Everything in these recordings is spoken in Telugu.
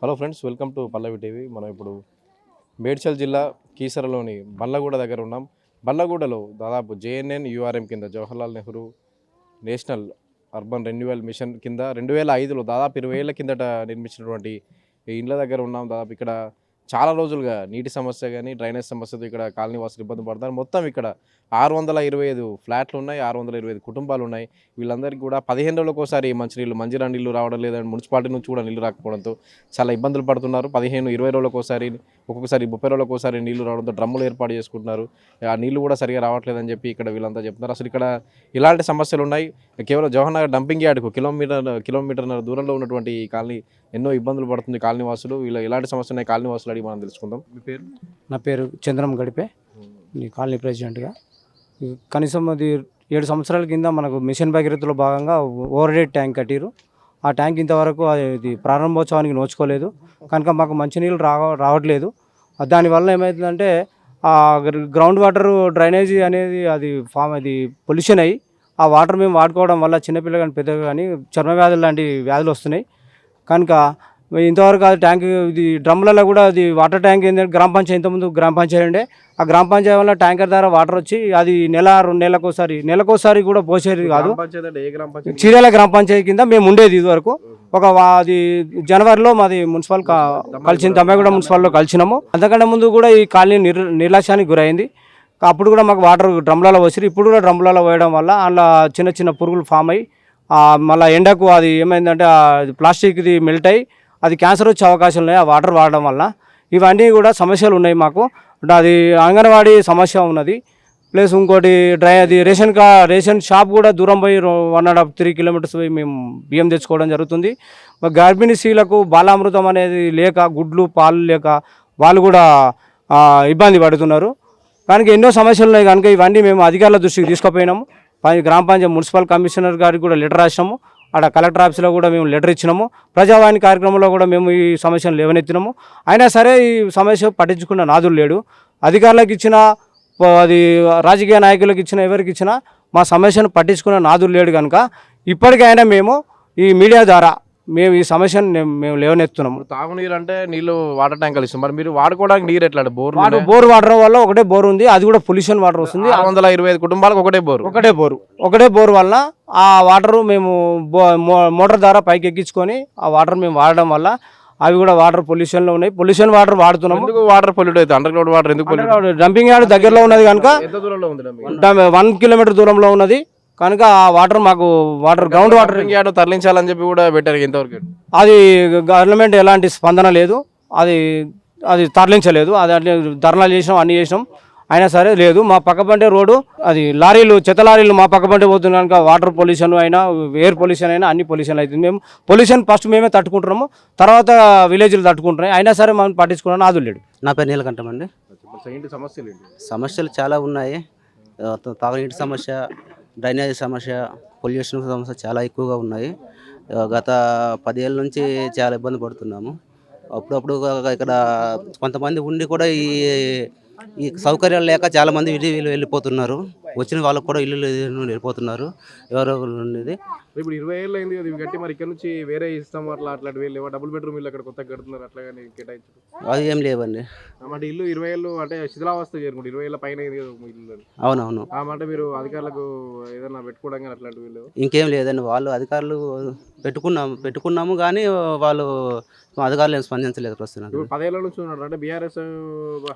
Hello friends, welcome to Pallavi TV. మనం ఇప్పుడు మేడ్చల్ జిల్లా కీసరలోని బండ్లగూడ దగ్గర ఉన్నాం. బండ్లగూడలో దాదాపు జేఎన్ఎన్ యూఆర్ఎం కింద Jawaharlal Nehru national urban renewal mission కింద 2005లో దాదాపు 20 ఏళ్ల కిందట నిర్మించినటువంటి ఈ ఇండ్ల దగ్గర ఉన్నాం. దాదాపు ఇక్కడ చాలా రోజులుగా నీటి సమస్య కానీ డ్రైనేజ్ సమస్యతో ఇక్కడ కాలనీ వాసులు ఇబ్బంది పడతారు. మొత్తం ఇక్కడ 625 ఫ్లాట్లు ఉన్నాయి, 625 కుటుంబాలు ఉన్నాయి. వీళ్ళందరికీ కూడా 15 రోజులకు ఒకసారి మంజీరా నీళ్లు రావడం లేదని మున్సిపాలిటీ నుంచి కూడా నీళ్లు రాకపోవడంతో చాలా ఇబ్బందులు పడుతున్నారు. 15-20 రోజులకు ఒకసారి, ఒక్కొక్కసారి 30 రోజులకు ఒకసారి నీళ్లు రావడంతో డ్రమ్ములు ఏర్పాటు చేసుకుంటున్నారు. ఆ నీళ్లు కూడా సరిగా రావట్లేదని చెప్పి ఇక్కడ వీళ్ళంతా చెప్తున్నారు. అసలు ఇక్కడ ఇలాంటి సమస్యలు ఉన్నాయి. కేవలం జవహర్ నగర్ డంపింగ్ యార్డ్కు కిలోమీటర్ దూరంలో ఉన్నటువంటి ఈ కాలనీ ఎన్నో ఇబ్బందులు పడుతుంది కాలనీ వాసులు. వీళ్ళు ఎలాంటి సమస్యలు ఉన్నాయి కాలనీ వాసులు అడిగి మనం తెలుసుకుందాం. మీ పేరు? నా పేరు చంద్రం గడిపే, ఈ కాలనీ ప్రెసిడెంట్గా. కనీసం అది 7 సంవత్సరాల కింద మనకు మిషన్ భగీరథలో భాగంగా ఓవర్ హెడ్ ట్యాంక్ కట్టిరు. ఆ ట్యాంక్ ఇంతవరకు అది ప్రారంభోత్సవానికి నోచుకోలేదు కనుక మాకు మంచినీళ్ళు రావట్లేదు. దానివల్ల ఏమవుతుందంటే ఆ గ్రౌండ్ వాటర్ డ్రైనేజీ అనేది అది పొల్యూషన్ అయ్యి ఆ వాటర్ మేము వాడుకోవడం వల్ల చిన్నపిల్లలు కానీ పెద్దలు కానీ చర్మ వ్యాధులు లాంటి వ్యాధులు వస్తున్నాయి. కనుక ఇంతవరకు అది ట్యాంక్ ఇది డ్రమ్లలో కూడా అది వాటర్ ట్యాంక్ ఏంటంటే గ్రామ పంచాయతీ, ఇంతకుముందు గ్రామ పంచాయతీ ఉండే. ఆ గ్రామ పంచాయతీ వల్ల ట్యాంకర్ ద్వారా వాటర్ వచ్చి అది నెల-2 నెలకోసారి కూడా పోసేది కాదు. చీరాల గ్రామ పంచాయతీ కింద మేము ఉండేది ఇదివరకు. అది జనవరిలో మాది మున్సిపల్ కలిసింది, తమ్మగూడ మున్సిపల్లో కలిసినాము. అంతకంటే ముందు కూడా ఈ కాలనీ నిర్లక్ష్యానికి గురైంది. అప్పుడు కూడా మాకు వాటర్ డ్రమ్లలో వచ్చి, ఇప్పుడు కూడా డ్రమ్లలో పోయడం వల్ల అందులో చిన్న చిన్న పురుగులు ఫామ్ అయ్యి మళ్ళీ ఎండకు అది ఏమైందంటే ప్లాస్టిక్ది మెల్ట్ అయ్యి అది క్యాన్సర్ వచ్చే అవకాశాలు ఉన్నాయి ఆ వాటర్ వాడడం వల్ల. ఇవన్నీ కూడా సమస్యలు ఉన్నాయి మాకు. అది అంగన్వాడీ సమస్య ఉన్నది. ప్లస్ ఇంకోటి అది రేషన్ షాప్ కూడా దూరం పోయి 1.5-3 కిలోమీటర్స్ పోయి మేము బియ్యం తెచ్చుకోవడం జరుగుతుంది. గర్భిణీ స్త్రీలకు బాలామృతం అనేది లేక, గుడ్లు పాలు లేక వాళ్ళు కూడా ఇబ్బంది పడుతున్నారు. కనుక ఎన్నో సమస్యలు ఉన్నాయి. కనుక ఇవన్నీ మేము అధికారుల దృష్టికి తీసుకుపోయినాము. గ్రామ పంచాయతీ మున్సిపల్ కమిషనర్ గారికి కూడా లెటర్ రాసినాము. అక్కడ కలెక్టర్ ఆఫీస్లో కూడా మేము లెటర్ ఇచ్చినాము. ప్రజావాణి కార్యక్రమంలో కూడా మేము ఈ సమస్యను లేవనెత్తినాము. అయినా సరే ఈ సమస్య పట్టించుకున్న నాదులు లేడు. అధికారులకు ఇచ్చినా, అది రాజకీయ నాయకులకు ఇచ్చినా, ఎవరికి ఇచ్చినా మా సమస్యను పట్టించుకున్న నాదులు లేడు. కనుక ఇప్పటికైనా మేము ఈ మీడియా ద్వారా మేము ఈ సమస్యను మేము లేవనెత్తున్నాము. తాగునీరు అంటే నీళ్ళు వాటర్ ట్యాంకులు ఇస్తాం, మరి మీరు వాడుకోవడానికి నీరు ఎట్లా? బోర్ వాటర్ వల్ల ఒకటే బోర్ ఉంది, అది కూడా పొల్యూషన్ వాటర్ వస్తుంది. 625 కుటుంబాలకు ఒకటే బోర్ వల్ల ఆ వాటర్ మేము మోటార్ ద్వారా పైకి ఎక్కించుకొని ఆ వాటర్ మేము వాడడం వల్ల అవి కూడా వాటర్ పొల్యూషన్లో ఉన్నాయి. పొల్యూషన్ వాటర్ వాడుతున్నాము. వాటర్ పొల్యూట్ అవుతుంది. అండర్ గ్రౌండ్ వాటర్ ఎందుకు? డంపింగ్ యార్డ్ దగ్గరలో ఉన్నది కనుక 1 కిలోమీటర్ దూరంలో ఉన్నది కనుక ఆ వాటర్ మాకు గ్రౌండ్ వాటర్ యార్డ్ తరలించాలని చెప్పి కూడా పెట్టారు. ఇంతవరకు అది గవర్నమెంట్ ఎలాంటి స్పందన లేదు. అది తరలించలేదు. అది ధర్నాలు చేసినాం, అన్ని చేసినాం, అయినా సరే లేదు. మా పక్కపంటే రోడ్డు అది చెత్త లారీలు మా పక్కపంటే పోతున్నాయి కనుక వాటర్ పొల్యూషన్ అయినా, ఎయిర్ పొల్యూషన్ అయినా అన్ని పొల్యూషన్ అవుతుంది. మేము పొల్యూషన్ ఫస్ట్ మేమే తట్టుకుంటున్నాము, తర్వాత విలేజ్లు తట్టుకుంటున్నాయి. అయినా సరే మనం పట్టించుకున్నాను నాదు లేడు. నా పేరు నీలకంఠం అండి. సమస్యలు చాలా ఉన్నాయి. తాగునీటి సమస్య, డ్రైనేజ్ సమస్య, పొల్యూషన్ సమస్య చాలా ఎక్కువగా ఉన్నాయి. గత 10 ఏళ్ళ నుంచి చాలా ఇబ్బంది పడుతున్నాము. అప్పుడప్పుడు ఇక్కడ కొంతమంది ఉండి కూడా ఈ సౌకర్యాలు లేక చాలామంది వెళ్ళిపోతున్నారు. వచ్చిన వాళ్ళకు కూడా ఇల్లు వెళ్ళిపోతున్నారు. ఎవరో ఉండేది ఇప్పుడు 20 ఏళ్ళు అయింది అది కట్టి, మరి ఇక్కడ నుంచి వేరే ఇస్తాం అట్లాంటి వీళ్ళు డబుల్ బెడ్రూమ్ ఇల్లు అక్కడ కొత్తగా కడుతున్నారు, అట్లాగే కేటాయించారు. అది ఏం లేవండి. అంటే ఇల్లు 20 ఏళ్ళు అంటే శిథిలావస్థ చేరుకుంటారు. 20 ఏళ్ళ పైన ఇల్లు. అవునవును. అంటే మీరు అధికారులకు ఏదైనా పెట్టుకోవడం కానీ అట్లాంటి వీళ్ళు? ఇంకేం లేదండి. వాళ్ళు అధికారులు పెట్టుకున్నాము కానీ వాళ్ళు అధికారులు ఏం స్పందించలేదు ప్రస్తుతం. 10 ఏళ్ళ నుంచి ఉన్నారు అంటే బీఆర్ఎస్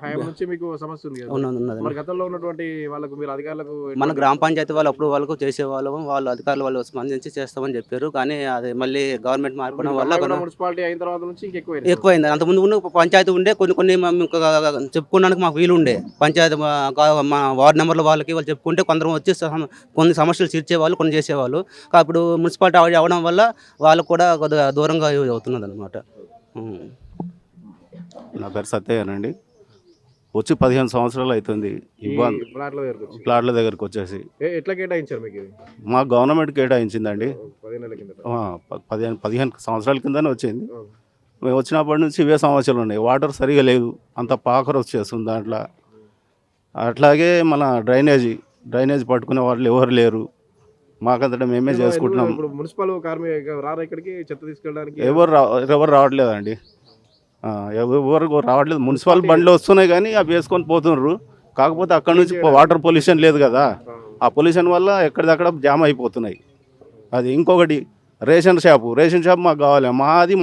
హయాం నుంచి మీకు సమస్య ఉంది కదా. మరి గతంలో ఉన్నటువంటి వాళ్ళకు మీరు అధికారులకు మన గ్రామ పంచాయతీ వాళ్ళు అప్పుడు వాళ్ళకు చేసేవాళ్ళము, వాళ్ళు అధికారులు వాళ్ళు స్పందించి చేస్తామని చెప్పారు. కానీ అది మళ్ళీ గవర్నమెంట్ మారిపోవడం వల్ల మున్సిపాలిటీ అయిన తర్వాత నుంచి ఎక్కువైంది. అంతకుముందు ఉన్న పంచాయతీ ఉండే కొన్ని చెప్పుకోవడానికి మాకు వీలు ఉండే. పంచాయతీ మా వార్డు నెంబర్ల వాళ్ళకి వాళ్ళు చెప్పుకుంటే కొందరు వచ్చి కొన్ని సమస్యలు తీర్చేవాళ్ళు, కొన్ని చేసేవాళ్ళు. అప్పుడు మున్సిపాలిటీ అవడం వల్ల వాళ్ళు కూడా కొద్దిగా దూరంగా అవుతున్నది అనమాట. నా పేరు సత్యయ్యనండి. వచ్చి 15 సంవత్సరాలు అవుతుంది. ఇబ్బంది ప్లాట్ల దగ్గరకు వచ్చేసి ఎట్లా కేటాయించారు మీకు? మా గవర్నమెంట్ కేటాయించిందండి. 15 సంవత్సరాల కిందనే వచ్చింది. మేము వచ్చినప్పటి నుంచి ఇవే సమస్యలు ఉన్నాయి. వాటర్ సరిగా లేదు, అంత పాకర వచ్చేస్తుంది దాంట్లో. అట్లాగే మన డ్రైనేజ్ పట్టుకునే వాళ్ళు ఎవరు లేరు. మాకంతటా మేమే చేసుకుంటున్నాం. మున్సిపల్ కార్మికులు రారా ఇక్కడికి చెత్త తీసుకెళ్ళడానికి? ఎవరు రావట్లేదండి. ఎవరు రావట్లేదు. మున్సిపల్ బండ్లు వస్తున్నాయి కానీ అవి వేసుకొని పోతున్నారు. కాకపోతే అక్కడ నుంచి వాటర్ పొల్యూషన్ లేదు కదా, ఆ పొల్యూషన్ వల్ల ఎక్కడిదక్కడ జామ్ అయిపోతున్నాయి. అది ఇంకొకటి రేషన్ షాపు మాకు కావాలి.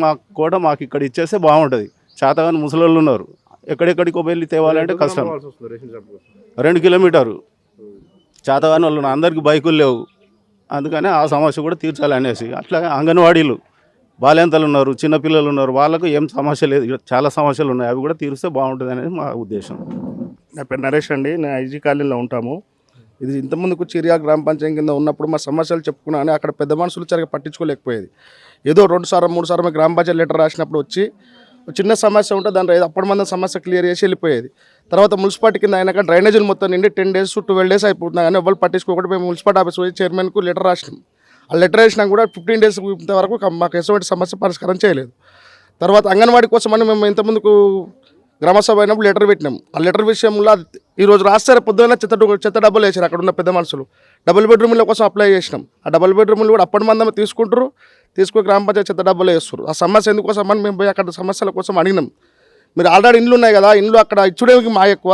మాకు కూడా మాకు ఇక్కడ ఇచ్చేస్తే బాగుంటుంది. చేతగాని ముసలోళ్ళు ఉన్నారు, ఎక్కడెక్కడికో వెళ్ళి తేవాలంటే కష్టం. 2 కిలోమీటరు చేతగాని వాళ్ళు ఉన్నారు, అందరికీ బైకులు లేవు. అందుకని ఆ సమస్య కూడా తీర్చాలనేసి. అట్లాగే అంగన్వాడీలు బాలింతలు ఉన్నారు, చిన్నపిల్లలు ఉన్నారు, వాళ్ళకు ఏం సమస్య లేదు. చాలా సమస్యలు ఉన్నాయి, అవి కూడా తీరిస్తే బాగుంటుంది అనేది మా ఉద్దేశం. నా పేరు నరేష్ అండి. నేను ఐజీ కాలనీలో ఉంటాము. ఇది ఇంతకుముందుకు చిరియా గ్రామ పంచాయతీ కింద ఉన్నప్పుడు మా సమస్యలు చెప్పుకున్నాను. అక్కడ పెద్ద మనుషులు సరిగ్గా పట్టించుకోలేకపోయేది. ఏదో 2 సార్లు 3 సార్లు గ్రామ పంచాయతీ లెటర్ రాసినప్పుడు వచ్చి చిన్న సమస్య ఉంటే దాని అప్పటి మంది సమస్య క్లియర్ చేసి వెళ్ళిపోయేది. తర్వాత మున్సిపాలిటీ కింద అయినాక డ్రైనేజీలు మొత్తం నిండి 10 days 12 days అయిపోతున్నాయి కానీ ఎవరు పట్టించుకోకుండా మేము మున్సిపాలిటీ ఆఫీస్ పోయి చైర్మన్కు లెటర్ రాసినాం. ఆ లెటర్ వేసినా కూడా 15 days వరకు మాకు ఎటువంటి సమస్య పరిష్కారం చేయలేదు. తర్వాత అంగన్వాడీ కోసం అని మేము ఇంతకుముందుకు గ్రామసభ అయినప్పుడు లెటర్ పెట్టినాం. ఆ లెటర్ విషయంలో ఈరోజు రాస్తారు పొద్దున్న చెత్త డబ్బులు వేసారు అక్కడ ఉన్న పెద్ద మనుషులు. డబుల్ బెడ్రూమ్ల కోసం అప్లై చేసినాం. ఆ డబుల్ బెడ్రూమ్లు కూడా అప్పటి మంది తీసుకుంటారు, తీసుకుని గ్రామ పంచాయతీ చెత్త డబ్బులు వేస్తారు. ఆ సమస్య ఎందుకోసం అని మేము పోయి అక్కడ సమస్యల కోసం అడిగినాం. మీరు ఆల్రెడీ ఇండ్లు ఉన్నాయి కదా, ఇండ్లు అక్కడ ఇచ్చుడేకి మా ఎక్కువ,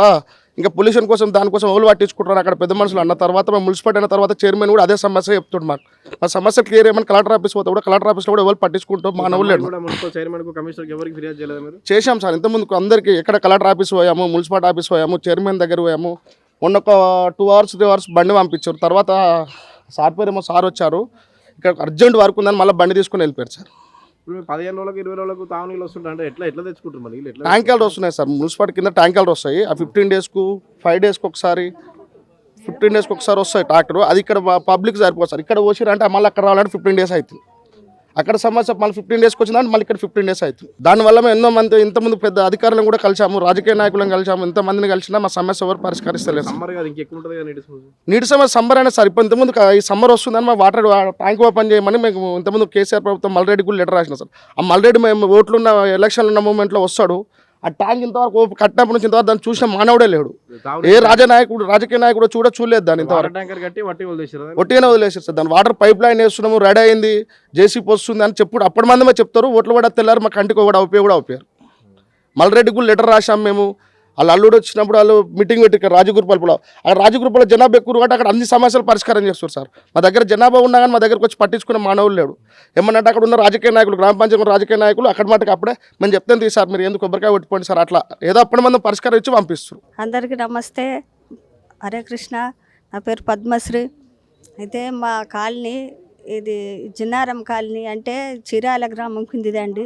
ఇంకా పొల్యూషన్ కోసం దానికోసం ఎవరు పట్టించుకుంటారు అక్కడ పెద్ద మనుషులు అన్న తర్వాత మేము మున్సిపాలిటీ అయిన తర్వాత చైర్మన్ కూడా అదే సమస్య చెప్తాడు. మాకు మా సమస్య క్లియర్ ఏమని కలెక్టర్ ఆఫీస్ పోతే కూడా కలెక్టర్ ఆఫీస్లో కూడా ఎవరు పట్టించుకుంటాం మానవులు లేడు. చేశాం సార్ ఇంతకుముందు అందరికీ. ఎక్కడ కలెక్టర్ ఆఫీస్ పోయాము, మున్సిపాలిటీ ఆఫీస్ పోయాము, చైర్మన్ దగ్గర పోయాము. మొన్న ఒక 2 hours 3 hours బండి పంపించారు. తర్వాత సార్ పేరేమో సార్ వచ్చారు, ఇక్కడ అర్జెంట్ వర్క్ ఉందని మళ్ళీ బండి తీసుకుని వెళ్ళిపోయారు సార్. 15 రోజులకు 20 రోజులకు తాగునీళ్ళు వస్తుంటాయి అంటే ఎట్లా తెచ్చుకుంటారు మరి? ట్యాంకర్లు వస్తున్నాయి సార్, మున్సిపాలిటీ కింద ట్యాంకర్లు వస్తాయి. ఆ 15 daysకు 5 daysకి ఒకసారి 15 daysకి ఒకసారి వస్తాయి ట్రాక్టర్. అది ఇక్కడ పబ్లిక్ సరిపోతుంది సార్. ఇక్కడ పోసిరంటే మళ్ళీ అక్కడ రావాలంటే 15 days అవుతుంది. అక్కడ సమస్య మళ్ళీ 15 daysకి వచ్చిందంటే మళ్ళీ ఇక్కడ 15 days అవుతుంది. దానివల్ల మేము ఎన్నో మంది ఇంతమంది పెద్ద అధికారులను కూడా కలిసాము, రాజకీయ నాయకులను కలిసాము. ఎంతమందిని కలిసినా మా సమస్య ఎవరు పరిష్కరిస్తలేదు. నీటి సమస్య సమ్మర్ అయినా సార్. ఇప్పుడు ఇంతకుముందు ఈ సమ్మర్ వస్తుందని మా వాటర్ ట్యాంక్ ఓపెన్ చేయమని మేము ఇంతకుముందు కేసీఆర్ ప్రభుత్వం మల్రెడ్డి కూడా లెటర్ రాసిన సార్. ఆ మల్రెడ్డి మేము ఓట్లున్న ఎలక్షన్లు ఉన్న మూమెంట్లో వస్తాడు. ఆ ట్యాంక్ ఇంతవరకు కట్టినప్పటి నుంచి ఇంతవరకు దాన్ని చూసిన మానవుడే లేడు. ఏ రాజకీయ నాయకుడు చూడలేదు దాన్ని ఇంతవరకు. ఒట్టిగానే వదిలేసారు సార్. దాని వాటర్ పైప్ లైన్ వేస్తున్నాము, రెడీ అయింది, జేసీపీ వస్తుంది అని చెప్పుడు అప్పటి మంది చెప్తారు. ఓట్లు కూడా తెల్లారు, మా కంటికి కూడా అవుపోయారు. మల్రెడ్డి కూడా లెటర్ రాసాం మేము. వాళ్ళు అల్లుడు వచ్చినప్పుడు వాళ్ళు మీటింగ్ పెట్టి రాజగురుపాలపులో, ఆ రాజగురుపాల జనాభా ఎక్కువ కాబట్టి అక్కడ అన్ని సమస్యలు పరిష్కారం చేస్తారు సార్. మా దగ్గర జనాభా ఉన్నా కానీ మా దగ్గరకు వచ్చి పట్టించుకునే మానవులు లేడు. ఏమన్నట్టు అక్కడ ఉన్న రాజకీయ నాయకులు, గ్రామ పంచాయతీ రాజకీయ నాయకులు అక్కడ మటుకు అప్పుడే మేము చెప్తాను తీ సార్, మీరు ఎందుకు కొబ్బరికాయ కొట్టుకోండి సార్, అట్లా ఏదో అప్పటి మంది పరిష్కారం ఇచ్చి పంపిస్తారు. అందరికీ నమస్తే, హరే కృష్ణ. నా పేరు పద్మశ్రీ. అయితే మా కాలనీ ఇది జిన్నారం కాలనీ అంటే చిరాల గ్రామం కిందిదండి.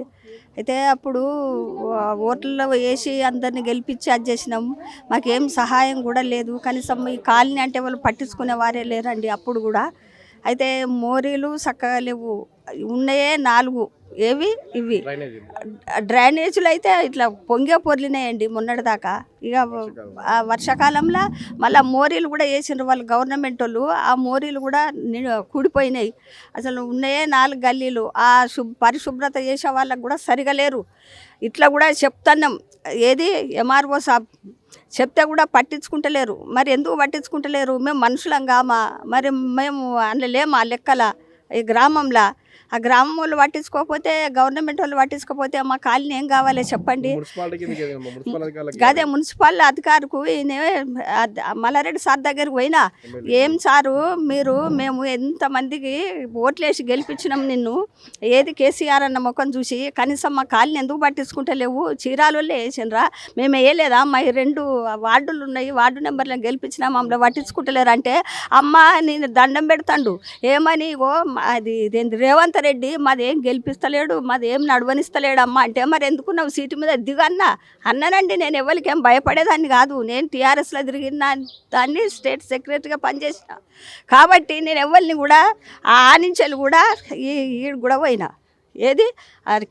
అయితే అప్పుడు ఓట్లలో వేసి అందరిని గెలిపించి అది చేసినాము. మాకేం సహాయం కూడా లేదు. కనీసం ఈ కాలనీ అంటే వాళ్ళు పట్టించుకునే వారే లేరండి అప్పుడు కూడా. అయితే మోరీలు చక్కగా లేవు, ఉన్నాయే 4. ఏవి ఇవి డ్రైనేజీలు అయితే ఇట్లా పొంగే పొర్లినాయండి మొన్నటిదాకా. ఇక ఆ వర్షాకాలంలో మళ్ళీ మోరీలు కూడా వేసిండ్రు వాళ్ళు గవర్నమెంట్ వాళ్ళు. ఆ మోరీలు కూడా కూడిపోయినాయి. అసలు ఉన్నాయే 4 గల్లీలు. ఆ పరిశుభ్రత చేసే వాళ్ళకు కూడా సరిగా లేరు. ఇట్లా కూడా చెప్తున్నాం, ఏది ఎంఆర్ఓ సాబ్ చెప్తే కూడా పట్టించుకుంటలేరు. మరి ఎందుకు పట్టించుకుంటలేరు? మేము మనుషులం కామా? మరి మేము అనలేము ఆ లెక్కల ఈ గ్రామంలో. ఆ గ్రామం వాళ్ళు పట్టించుకోకపోతే, గవర్నమెంట్ వాళ్ళు పట్టించుకోకపోతే మా కాలనీ ఏం కావాలి చెప్పండి? అదే మున్సిపల్ అధికారుకు మల్లారెడ్డి సార్ దగ్గరికి పోయినా, ఏం సారు మీరు మేము ఎంతమందికి ఓట్లేసి గెలిపించినాం నిన్ను, ఏది కేసీఆర్ అన్న ముఖం చూసి కనీసం మా కాలనీ ఎందుకు పట్టించుకుంటలేవు? చీరాలలో వేసినరా, మేము వేయలేదా? మా 2 వార్డులు ఉన్నాయి, వార్డు నెంబర్లను గెలిపించినా మమ్మల్ని పట్టించుకుంటలేరు అంటే, అమ్మ నేను దండం పెడతాడు. ఏమని? ఇగో అది రేవంత్ రెడ్డి మాదేం గెలిపిస్తలేడు, మాదేం నడవనిస్తలేడు అమ్మ అంటే, మరి ఎందుకు నువ్వు సీటు మీద దిగన్నా అన్నానండి. నేను ఎవరికి ఏం భయపడేదాన్ని కాదు. నేను టీఆర్ఎస్లో తిరిగిన దాన్ని, స్టేట్ సెక్రటరీగా పనిచేసిన కాబట్టి నేను ఎవరిని కూడా ఆనించలు కూడా ఈడు కూడా పోయినా. ఏది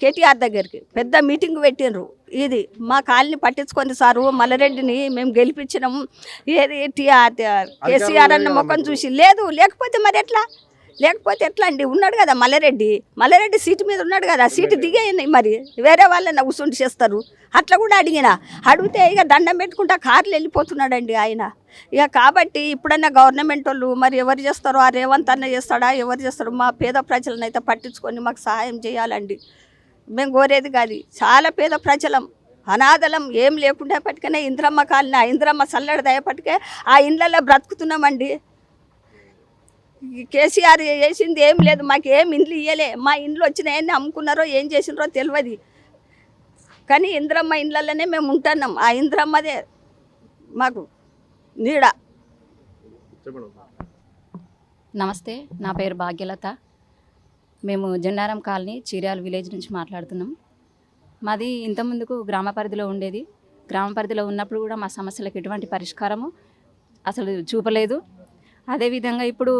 కేటీఆర్ దగ్గరికి పెద్ద మీటింగ్ పెట్టినరు. ఇది మా కాలనీ పట్టించుకొని సారు, మల్లారెడ్డిని మేము గెలిపించినాము, ఏది కేసీఆర్ అన్న ముఖం చూసి లేదు. లేకపోతే మరి ఎట్లా? లేకపోతే ఎట్లా అండి? ఉన్నాడు కదా మల్లారెడ్డి సీటు మీద ఉన్నాడు కదా, సీటు దిగేయండి. మరి వేరే వాళ్ళని కూర్చుండి చేస్తారు. అట్లా కూడా అడిగితే ఇక దండం పెట్టుకుంటా కార్లు వెళ్ళిపోతున్నాడండి ఆయన. ఇక కాబట్టి ఇప్పుడన్నా గవర్నమెంట్ వాళ్ళు మరి ఎవరు చేస్తారో, ఆ రేవంత్ అన్న చేస్తాడా, ఎవరు చేస్తారో, మా పేద ప్రజలను అయితే పట్టించుకొని మాకు సహాయం చేయాలండి. మేము కోరేది కాదు. చాలా పేద ప్రజలం, అనాథలం, ఏం లేకుండా పట్టుకనే ఇంద్రమ్మ కాలనీ, ఆ ఇంద్రమ్మ చల్లడి దయపట్టుకే ఆ ఇండ్లలో బ్రతుకుతున్నామండి. ఈ కేసీఆర్ వేసింది ఏం లేదు, మాకు ఏం ఇండ్లు ఇయ్యలే. మా ఇండ్లు వచ్చినాయని అమ్ముకున్నారో ఏం చేసినారో తెలియదు, కానీ ఇంద్రమ్మ ఇండ్లలోనే మేము ఉంటున్నాం. ఆ ఇంద్రమ్మదే మాకు నీడ. నమస్తే, నా పేరు భాగ్యలత. మేము జెండారం కాలనీ చీర్యాల విలేజ్ నుంచి మాట్లాడుతున్నాం. మాది ఇంతకుముందుకు గ్రామ పరిధిలో ఉండేది. గ్రామ పరిధిలో ఉన్నప్పుడు కూడా మా సమస్యలకు ఎటువంటి పరిష్కారము అసలు చూపలేదు. అదేవిధంగా ఇప్పుడు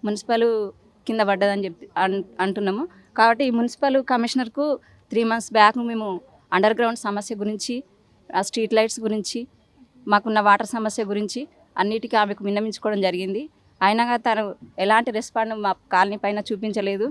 మున్సిపల్ కింద పడ్డదని చెప్పి అంటున్నాము. కాబట్టి ఈ మున్సిపల్ కమిషనర్కు 3 months బ్యాక్ మేము అండర్ గ్రౌండ్ సమస్య గురించి, ఆ స్ట్రీట్ లైట్స్ గురించి, మాకున్న వాటర్ సమస్య గురించి అన్నిటికీ ఆమెకు విన్నవించుకోవడం జరిగింది. అయినా తను ఎలాంటి రెస్పాండ్ మా కాలనీ పైన చూపించలేదు.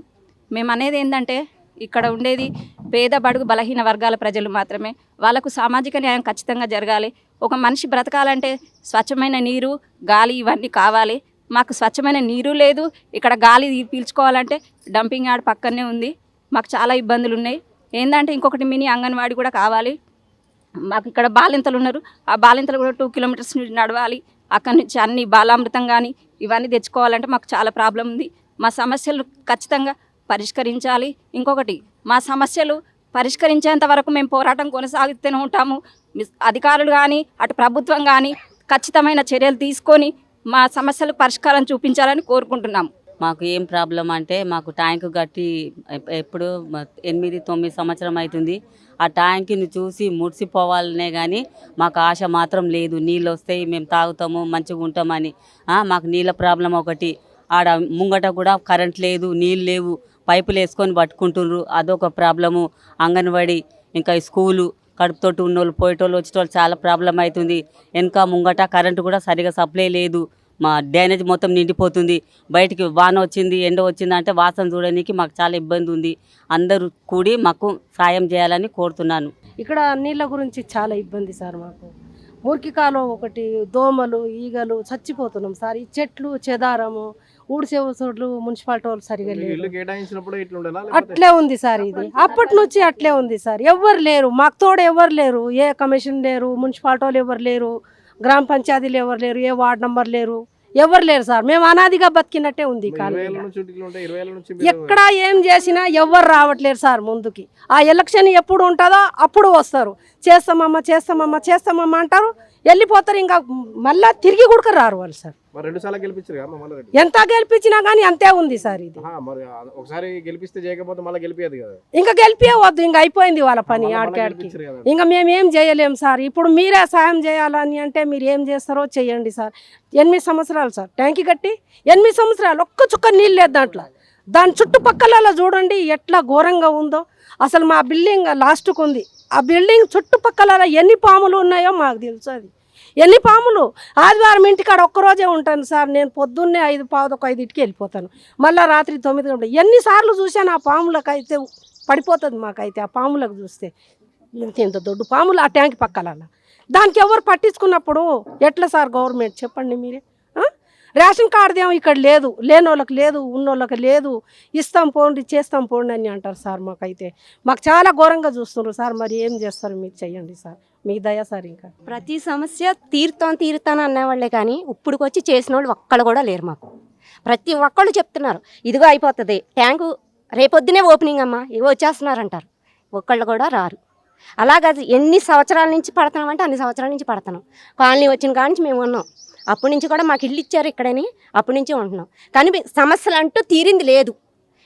మేము అనేది ఏంటంటే, ఇక్కడ ఉండేది పేద బడుగు బలహీన వర్గాల ప్రజలు మాత్రమే. వాళ్ళకు సామాజిక న్యాయం ఖచ్చితంగా జరగాలి. ఒక మనిషి బ్రతకాలంటే స్వచ్ఛమైన నీరు, గాలి ఇవన్నీ కావాలి. మాకు స్వచ్ఛమైన నీరు లేదు. ఇక్కడ గాలి పీల్చుకోవాలంటే డంపింగ్ యార్డ్ పక్కనే ఉంది. మాకు చాలా ఇబ్బందులు ఉన్నాయి. ఏంటంటే ఇంకొకటి మినీ అంగన్వాడీ కూడా కావాలి. మాకు ఇక్కడ బాలింతలు ఉన్నారు. ఆ బాలింతలు కూడా 2 kilometers నడవాలి. అక్కడి నుంచి అన్ని బాలామృతం కానీ ఇవన్నీ తెచ్చుకోవాలంటే మాకు చాలా ప్రాబ్లం ఉంది. మా సమస్యలు ఖచ్చితంగా పరిష్కరించాలి. ఇంకొకటి, మా సమస్యలు పరిష్కరించేంత వరకు మేము పోరాటం కొనసాగుతూనే ఉంటాము. అధికారులు కానీ అటు ప్రభుత్వం కానీ ఖచ్చితమైన చర్యలు తీసుకొని మా సమస్యలకు పరిష్కారం చూపించాలని కోరుకుంటున్నాము. మాకు ఏం ప్రాబ్లం అంటే, మాకు ట్యాంకు కట్టి ఎప్పుడు 8-9 సంవత్సరం అవుతుంది. ఆ ట్యాంకుని చూసి ముడిసిపోవాలనే కానీ మాకు ఆశ మాత్రం లేదు. నీళ్ళు వస్తాయి, మేము తాగుతాము, మంచిగా ఉంటామని. మాకు నీళ్ళ ప్రాబ్లం ఒకటి. ఆడ ముంగట కూడా కరెంట్ లేదు, నీళ్ళు లేవు, పైపులు వేసుకొని పట్టుకుంటుర్రు, అదొక ప్రాబ్లము. అంగన్వాడీ, ఇంకా స్కూలు, కడుపుతోటి ఉన్నోళ్ళు పోయేటోళ్ళు వచ్చేటోళ్ళు చాలా ప్రాబ్లం అవుతుంది. వెనక ముంగట కరెంటు కూడా సరిగా సప్లై లేదు. మా డ్రైనేజ్ మొత్తం నిండిపోతుంది. బయటికి వాన వచ్చింది, ఎండ వచ్చింది అంటే వాసన చూడడానికి మాకు చాలా ఇబ్బంది ఉంది. అందరూ కూడి మాకు సాయం చేయాలని కోరుతున్నాను. ఇక్కడ నీళ్ళ గురించి చాలా ఇబ్బంది సార్. మాకు మురికి కాలువ ఒకటి, దోమలు, ఈగలు, చచ్చిపోతున్నాం సార్. ఈ చెట్లు చెదారము, ఊడిసే చోట్లు మున్సిపాలిటీ వాళ్ళు సరిగా లేరు. అట్లే ఉంది సార్. ఇది అప్పటి నుంచి అట్లే ఉంది సార్. ఎవ్వరు లేరు, మాకు తోడు ఎవరు లేరు. ఏ కమిషన్ లేరు, మున్సిపాలిటీ వాళ్ళు ఎవరు లేరు, గ్రామ పంచాయతీలు ఎవరు లేరు, ఏ వార్డు నంబర్ లేరు, ఎవరు లేరు సార్. మేము అనాదిగా బతికినట్టే ఉంది. ఎక్కడ ఏం చేసినా ఎవరు రావట్లేరు సార్ ముందుకి. ఆ ఎలక్షన్ ఎప్పుడు ఉంటుందో అప్పుడు వస్తారు. చేస్తామమ్మా చేస్తామమ్మా చేస్తామమ్మా అంటారు, వెళ్ళిపోతారు. ఇంకా మళ్ళా తిరిగి కూడా రారు వాళ్ళు సార్. ఎంత గెలిపించినా కానీ అంతే ఉంది సార్. ఇది ఇంకా గెలిపియవద్దు, ఇంకా అయిపోయింది వాళ్ళ పని ఆడికాడికి. ఇంకా మేమేం చేయలేము సార్. ఇప్పుడు మీరే సాయం చేయాలని అంటే మీరు ఏం చేస్తారో చెయ్యండి సార్. 8 సంవత్సరాలు సార్ ట్యాంకి కట్టి, 8 సంవత్సరాలు ఒక్క చుక్క నీళ్ళు లేదు దాంట్లో. దాని చుట్టుపక్కల చూడండి ఎట్లా ఘోరంగా ఉందో. అసలు మా బిల్డింగ్ లాస్ట్కు ఉంది. ఆ బిల్డింగ్ చుట్టుపక్కల ఎన్ని పాములు ఉన్నాయో మాకు తెలుసు. అది ఎన్ని పాములు. ఆదివారం ఇంటికాడ ఒక్కరోజే ఉంటాను సార్. నేను పొద్దున్నే 5:15 వెళ్ళిపోతాను, మళ్ళీ రాత్రి 9 గంటలు. ఎన్నిసార్లు చూసాను ఆ పాములకైతే పడిపోతుంది మాకైతే. ఆ పాములకు చూస్తే ఇంత దొడ్డు పాములు ఆ ట్యాంక్ పక్కల. దానికి ఎవరు పట్టించుకున్నప్పుడు ఎట్లా సార్ గవర్నమెంట్ చెప్పండి మీరే. రేషన్ కార్డు ఏమో ఇక్కడ లేదు, లేని వాళ్ళకి లేదు, ఉన్నోళ్ళకి లేదు. ఇస్తాం పోండి, చేస్తాం పోండి అని అంటారు సార్. మాకు చాలా ఘోరంగా చూస్తున్నారు సార్. మరి ఏం చేస్తారు మీరు చెయ్యండి సార్, మీ దయ సార్. ఇంకా ప్రతి సమస్య తీరుతాను అనేవాళ్ళే కానీ ఇప్పుడుకి వచ్చి చేసిన వాళ్ళు ఒక్కళ్ళు కూడా లేరు మాకు. ప్రతి ఒక్కళ్ళు చెప్తున్నారు ఇదిగో అయిపోతుంది ట్యాంకు, రేపొద్దునే ఓపెనింగ్ అమ్మా, ఇవో వచ్చేస్తున్నారంటారు. ఒక్కళ్ళు కూడా రారు. అలాగా ఎన్ని సంవత్సరాల నుంచి పడుతున్నామంటే అన్ని సంవత్సరాల నుంచి పడుతున్నాం. కాలనీ వచ్చిన కాడ నుంచి మేము ఉన్నాం. అప్పటి నుంచి కూడా మాకు ఇల్లు ఇచ్చారు ఇక్కడని, అప్పటి నుంచి ఉంటున్నాం. కానీ సమస్యలు అంటూ తీరింది లేదు.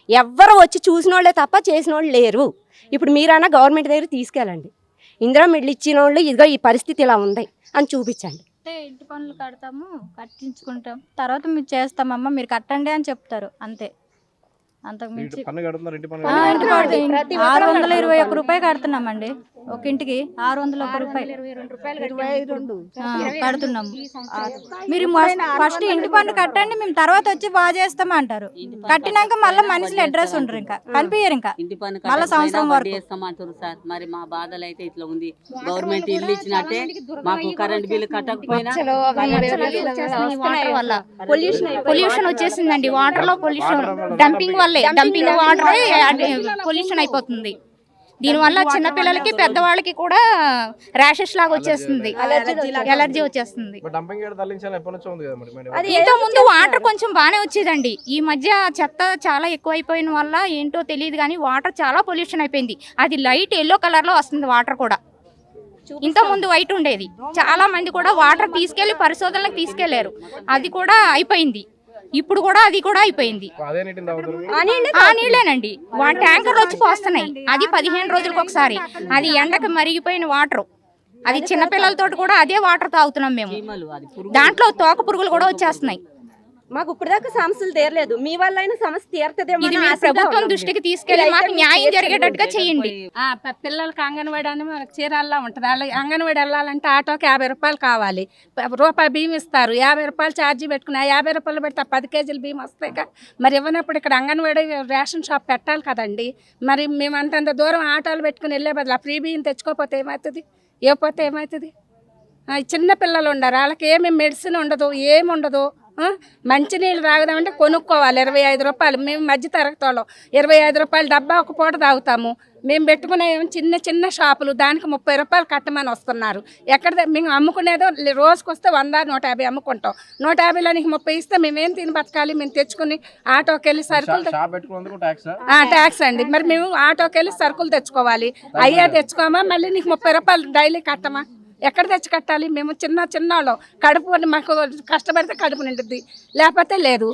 ఎవ్వరు వచ్చి చూసిన వాళ్ళే తప్ప చేసిన వాళ్ళు లేరు. ఇప్పుడు మీరైనా గవర్నమెంట్ దగ్గర తీసుకెళ్ళండి. ఇందిరా ఇల్లు ఇచ్చిన వాళ్ళు ఇదిగో ఈ పరిస్థితి ఇలా ఉంది అని చూపించండి. ఇంటి పనులు కడతాము, కట్టించుకుంటాం, తర్వాత మీరు చేస్తామమ్మా మీరు కట్టండి అని చెప్తారు అంతే. అంతకు మించి 621 రూపాయలు కడుతున్నామండి. ఒక ఇంటికి 601 రూపాయలు కడుతున్నాము. మీరు ఫస్ట్ ఇంటి పన్ను కట్టండి, మేము తర్వాత వచ్చి బాగా చేస్తాం అంటారు. కట్టినాక మళ్ళీ మనుషులు అడ్రస్ ఉండరు, ఇంకా కనిపించారు. ఇంకా ఇంటి పన్ను మళ్ళీ సంవత్సరం వరకు చేస్తామంటారు సార్. మరి మా బాధలు అయితే ఇట్లా ఉంది. గవర్నమెంట్ ఇల్లు ఇచ్చినట్టే మాకు కరెంట్ బిల్లు కట్టకపోయినా పొల్యూషన్ వచ్చేసిందండి. వాటర్ లో పొల్యూషన్ డంపింగ్ వల్లే, డంపింగ్ వాటర్ పొల్యూషన్ అయిపోతుంది. దీనివల్ల చిన్నపిల్లలకి పెద్దవాళ్ళకి కూడా ర్యాషెస్ లాగా వచ్చేస్తుంది, ఎలర్జీ వచ్చేస్తుంది. డంపింగ్ యార్డ్ తరలించాలి ఎప్పటి నుంచో ఉంది కదా మరి. ఇంత ముందు వాటర్ కొంచెం బాగానే వచ్చేదండి. ఈ మధ్య చెత్త చాలా ఎక్కువైపోయిన వల్ల ఏంటో తెలియదు కానీ వాటర్ చాలా పొల్యూషన్ అయిపోయింది. అది లైట్ ఎల్లో కలర్ లో వస్తుంది వాటర్ కూడా. ఇంత ముందు వైట్ ఉండేది. చాలా మంది కూడా వాటర్ తీసుకెళ్లి పరిశోధనలకు తీసుకెళ్లారు, అది కూడా అయిపోయింది. ఇప్పుడు కూడా అది కూడా అయిపోయింది. ఆ నీళ్ళేనండి, ట్యాంకర్లు వచ్చి పోస్తున్నాయి. అది 15 రోజులకు ఒకసారి. అది ఎండకు మరిగిపోయిన వాటర్. అది చిన్నపిల్లలతో కూడా అదే వాటర్ తాగుతున్నాం మేము. దాంట్లో తోక పురుగులు కూడా వచ్చేస్తున్నాయి. మాకు ఇప్పుడు దాకా సమస్యలు తీరలేదు, మీ వల్ల అయినా సమస్య తీరుతుందేమో. ఇది మీరు ప్రభుత్వం దృష్టికి తీసుకెళ్లి మాకు న్యాయం జరిగేటట్టుగా చేయండి. పిల్లలకి అంగన్వాడీ అని మనకు చీరాల్లో ఉంటుంది. వాళ్ళకి అంగన్వాడీ వెళ్ళాలంటే ఆటోకి 50 రూపాయలు కావాలి. రూపాయి బియ్యం ఇస్తారు, 50 రూపాయలు ఛార్జీ పెట్టుకుని 50 రూపాయలు పెడితే 10 కేజీలు బియ్యం వస్తాయి. మరి ఇవ్వనప్పుడు ఇక్కడ అంగన్వాడీ రేషన్ షాప్ పెట్టాలి కదండి. మరి మేము అంతంత దూరం ఆటోలు పెట్టుకుని వెళ్ళే బదులు ఫ్రీ బియ్యం తెచ్చుకోకపోతే ఏమవుతుంది, ఇవ్వకపోతే ఏమవుతుంది? చిన్న పిల్లలు ఉండరు, వాళ్ళకి ఏమి మెడిసిన్ ఉండదు, ఏమి ఉండదు. మంచినీళ్ళు తాగుదామంటే కొనుక్కోవాలి 25 రూపాయలు. మేము మధ్య తరగతి వాళ్ళం, 25 రూపాయలు డబ్బా ఒక పూట తాగుతాము. మేము పెట్టుకునే చిన్న చిన్న షాపులు, దానికి 30 రూపాయలు కట్టమని వస్తున్నారు. ఎక్కడ మేము అమ్ముకునేదో రోజుకు వస్తే 100, 150 అమ్ముకుంటాం. 150లో నీకు 30 ఇస్తే మేమేం తిని బతకాలి? మేము తెచ్చుకుని ఆటోకి వెళ్ళి సరుకులు ట్యాక్స్ అండి. మరి మేము ఆటోకి వెళ్ళి సరుకులు తెచ్చుకోవాలి. అయ్యా తెచ్చుకోమా, మళ్ళీ నీకు 30 రూపాయలు డైలీ కట్టమా? ఎక్కడ తెచ్చి కట్టాలి? మేము చిన్నవాళ్ళం, కడుపు మాకు కష్టపడితే కడుపు నిండుద్ది, లేకపోతే లేదు.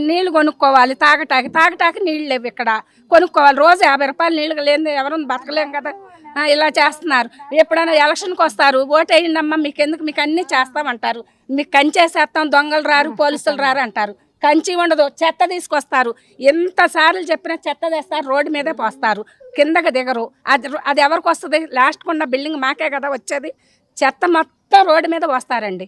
నీళ్లు కొనుక్కోవాలి, తాగటాకి నీళ్ళు లేవు, ఇక్కడ కొనుక్కోవాలి. రోజు 50 రూపాయలు నీళ్ళు లేని ఎవరు బతకలేం కదా. ఇలా చేస్తున్నారు. ఎప్పుడైనా ఎలక్షన్కి వస్తారు, ఓటు వేయండమ్మా, మీకు ఎందుకు, మీకు అన్నీ చేస్తామంటారు. మీకు కంచేసేస్తాం, దొంగలు రారు, పోలీసులు రారు అంటారు. కంచి ఉండదు, చెత్త తీసుకొస్తారు. ఎంతసార్లు చెప్పినా చెత్త తెస్తారు, రోడ్డు మీదే పోస్తారు, కిందకి దిగరు. అది ఎవరికి వస్తుంది? లాస్ట్ ఉన్న బిల్డింగ్ మాకే కదా వచ్చేది. చెత్త మొత్తం రోడ్డు మీద వస్తారండి.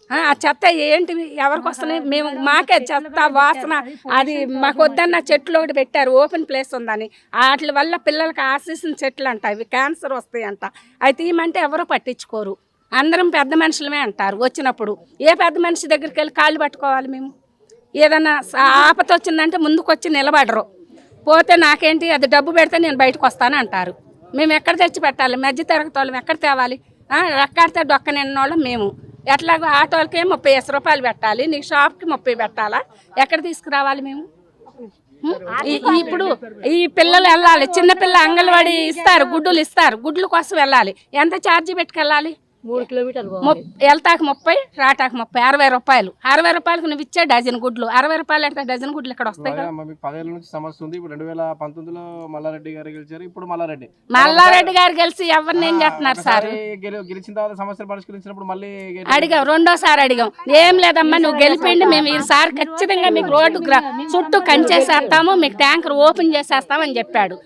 ఆ చెత్త ఏంటివి, ఎవరికి వస్తున్నాయి? మేము మాకే చెత్త వాసన. అది మాకు వద్దన్న చెట్లు ఒకటి పెట్టారు, ఓపెన్ ప్లేస్ ఉందని. వాటి వల్ల పిల్లలకి ఆక్సిజన్ చెట్లు అంట, ఇవి క్యాన్సర్ వస్తాయి అంట. అవి తీయమంటే ఎవరు పట్టించుకోరు. అందరం పెద్ద మనుషులమే అంటారు. వచ్చినప్పుడు ఏ పెద్ద మనిషి దగ్గరికి వెళ్ళి కాళ్ళు పట్టుకోవాలి? మేము ఏదన్నా ఆపత వచ్చిందంటే ముందుకు వచ్చి నిలబడరు. పోతే నాకేంటి, అది డబ్బు పెడితే నేను బయటకు వస్తాను అంటారు. మేము ఎక్కడ తెచ్చి పెట్టాలి? మధ్య తరగతి వాళ్ళం ఎక్కడ తేవాలి? రెక్కాడితే డొక్క నిన్నోళ్ళం మేము. ఎట్లాగో ఆటోలకి 30 రూపాయలు పెట్టాలి, నీకు షాప్కి 30 పెట్టాలా? ఎక్కడ తీసుకురావాలి మేము? ఇప్పుడు ఈ పిల్లలు వెళ్ళాలి, చిన్నపిల్ల అంగన్వాడీ ఇస్తారు, గుడ్డులు ఇస్తారు, గుడ్ల కోసం వెళ్ళాలి. ఎంత ఛార్జీ పెట్టుకెళ్ళాలి? 3 కిలోమీటర్లు వెళ్తాకు 30, రాటాకు 30, 60 రూపాయలు. 60 రూపాయలకు నువ్వు ఇచ్చే డజన్ గుడ్లు, 60 రూపాయలు అయితే డజన్ గుడ్లు ఇక్కడ వస్తాయి కదా. 10 ఏళ్ళ నుంచి సమస్య ఉంది. ఇప్పుడు 2019లో మల్లారెడ్డి గారు గెలిచారు. ఇప్పుడు మల్లారెడ్డి గారు గెలిచి ఎవరిని ఏం చేస్తున్నారు సార్? గెలిచిన తర్వాత సమస్యలు పరిష్కరించినప్పుడు మళ్ళీ అడిగాం, రెండోసారి అడిగాం. ఏం లేదమ్మా, నువ్వు గెలిపిండి, మేము ఈసారి ఖచ్చితంగా మీకు రోడ్డు చుట్టూ కంచేసేస్తాము, మీకు ట్యాంకర్ ఓపెన్ చేసేస్తామని చెప్పాడు.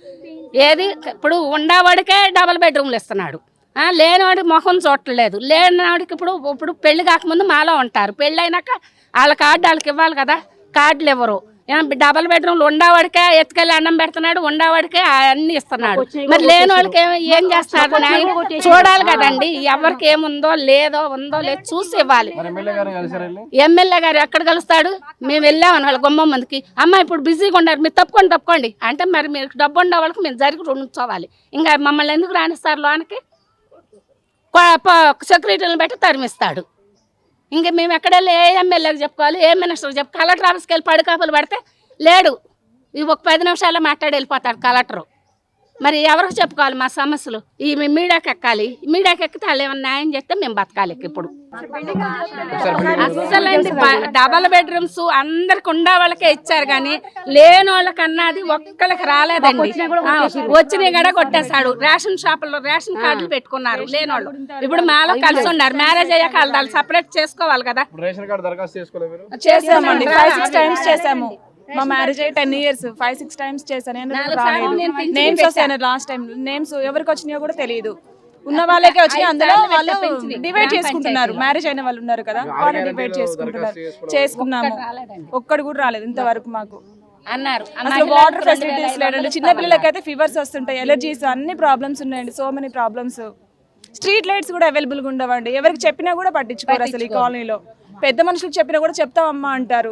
ఏది ఇప్పుడు ఉండేవాడికే డబుల్ బెడ్రూమ్లు ఇస్తున్నాడు, లేనివాడికి మొహం చూడలేదు. లేనివాడికి ఇప్పుడు పెళ్లి కాకముందు మాలో ఉంటారు, పెళ్ళి అయినాక వాళ్ళ కార్డు వాళ్ళకి ఇవ్వాలి కదా, కార్డులు ఇవ్వరు. డబల్ బెడ్రూమ్లు ఉండేవాడికే ఎత్తుకెళ్ళి అన్నం పెడుతున్నాడు, ఉండేవాడికే అన్ని ఇస్తున్నాడు. మరి లేని వాళ్ళకి ఏం చేస్తారు? చూడాలి కదండి, ఎవరికి ఏముందో లేదో చూసి ఇవ్వాలి. ఎమ్మెల్యే గారు ఎక్కడ కలుస్తాడు? మేము వెళ్ళామని వాళ్ళ గుమ్మం మందికి, అమ్మ ఇప్పుడు బిజీగా ఉన్నారు, మీరు తప్పుకోండి అంటే, మరి మీరు డబ్బు ఉండే వాళ్ళకి మేము జరిగి ఉంచోవాలి. ఇంకా మమ్మల్ని ఎందుకు రాణిస్తారు లోనికి? సెక్యూరిటీలను బట్టి తరిమిస్తాడు. ఇంకా మేము ఎక్కడ వెళ్ళి ఏ ఎమ్మెల్యేకి చెప్పుకోవాలి, ఏ మినిస్టర్కి చెప్పుకోవాలి? కలెక్టర్ ఆఫీస్కి వెళ్ళి పడికాపులు పడితే లేడు, ఇవి ఒక 10 నిమిషాల్లో మాట్లాడి వెళ్ళిపోతాడు కలెక్టరు. మరి ఎవరికి చెప్పుకోవాలి మా సమస్యలు? ఈ మీడియాకి ఎక్కాలి, మీడియాకి ఎక్కితే వాళ్ళు ఏమైనా న్యాయం చేస్తే మేము బతకాలి. ఇప్పుడు అసలు డబల్ బెడ్రూమ్స్ అందరికి ఉండే వాళ్ళకే ఇచ్చారు, కానీ లేని వాళ్ళకన్నా అది ఒక్కరికి రాలేదండి. వచ్చిన గడ కొట్టేశాడు. రేషన్ షాపుల్లో రేషన్ కార్డులు పెట్టుకున్నారు లేని వాళ్ళు. ఇప్పుడు మాలో కలిసి ఉన్నారు, మ్యారేజ్ అయ్యాక వాళ్ళు సపరేట్ చేసుకోవాలి కదా. రేషన్ కార్డు దరఖాస్తు చేసుకోలేదు? చేసామండి, 5-6 టైమ్స్ చేసాము. మా మ్యారేజ్ అయ్యి 10 years, 5-6 times చేశాను. నేమ్స్ వస్తాయి లాస్ట్ టైం. నేమ్స్ ఎవరికి వచ్చినాయో కూడా తెలియదు. ఉన్న వాళ్ళకే వచ్చి అందులో వాళ్ళు డివైడ్ చేసుకుంటున్నారు. మ్యారేజ్ అయిన వాళ్ళు ఉన్నారు కదా, వాళ్ళు డివైడ్ చేసుకున్నాము. ఒక్కడు కూడా రాలేదు ఇంతవరకు మాకు. అన్నారు అసలు వాటర్ ఫెసిలిటీస్ లేదండి. చిన్న పిల్లలకైతే ఫీవర్స్ వస్తుంటాయి, ఎలర్జీస్, అన్ని ప్రాబ్లమ్స్ ఉన్నాయండి. So many problems. Street lights కూడా అవైలబుల్గా ఉండవండి. ఎవరికి చెప్పినా కూడా పట్టించుకోరు అసలు ఈ కాలనీలో. పెద్ద మనుషులకు చెప్పినా కూడా చెప్తామమ్మా అంటారు,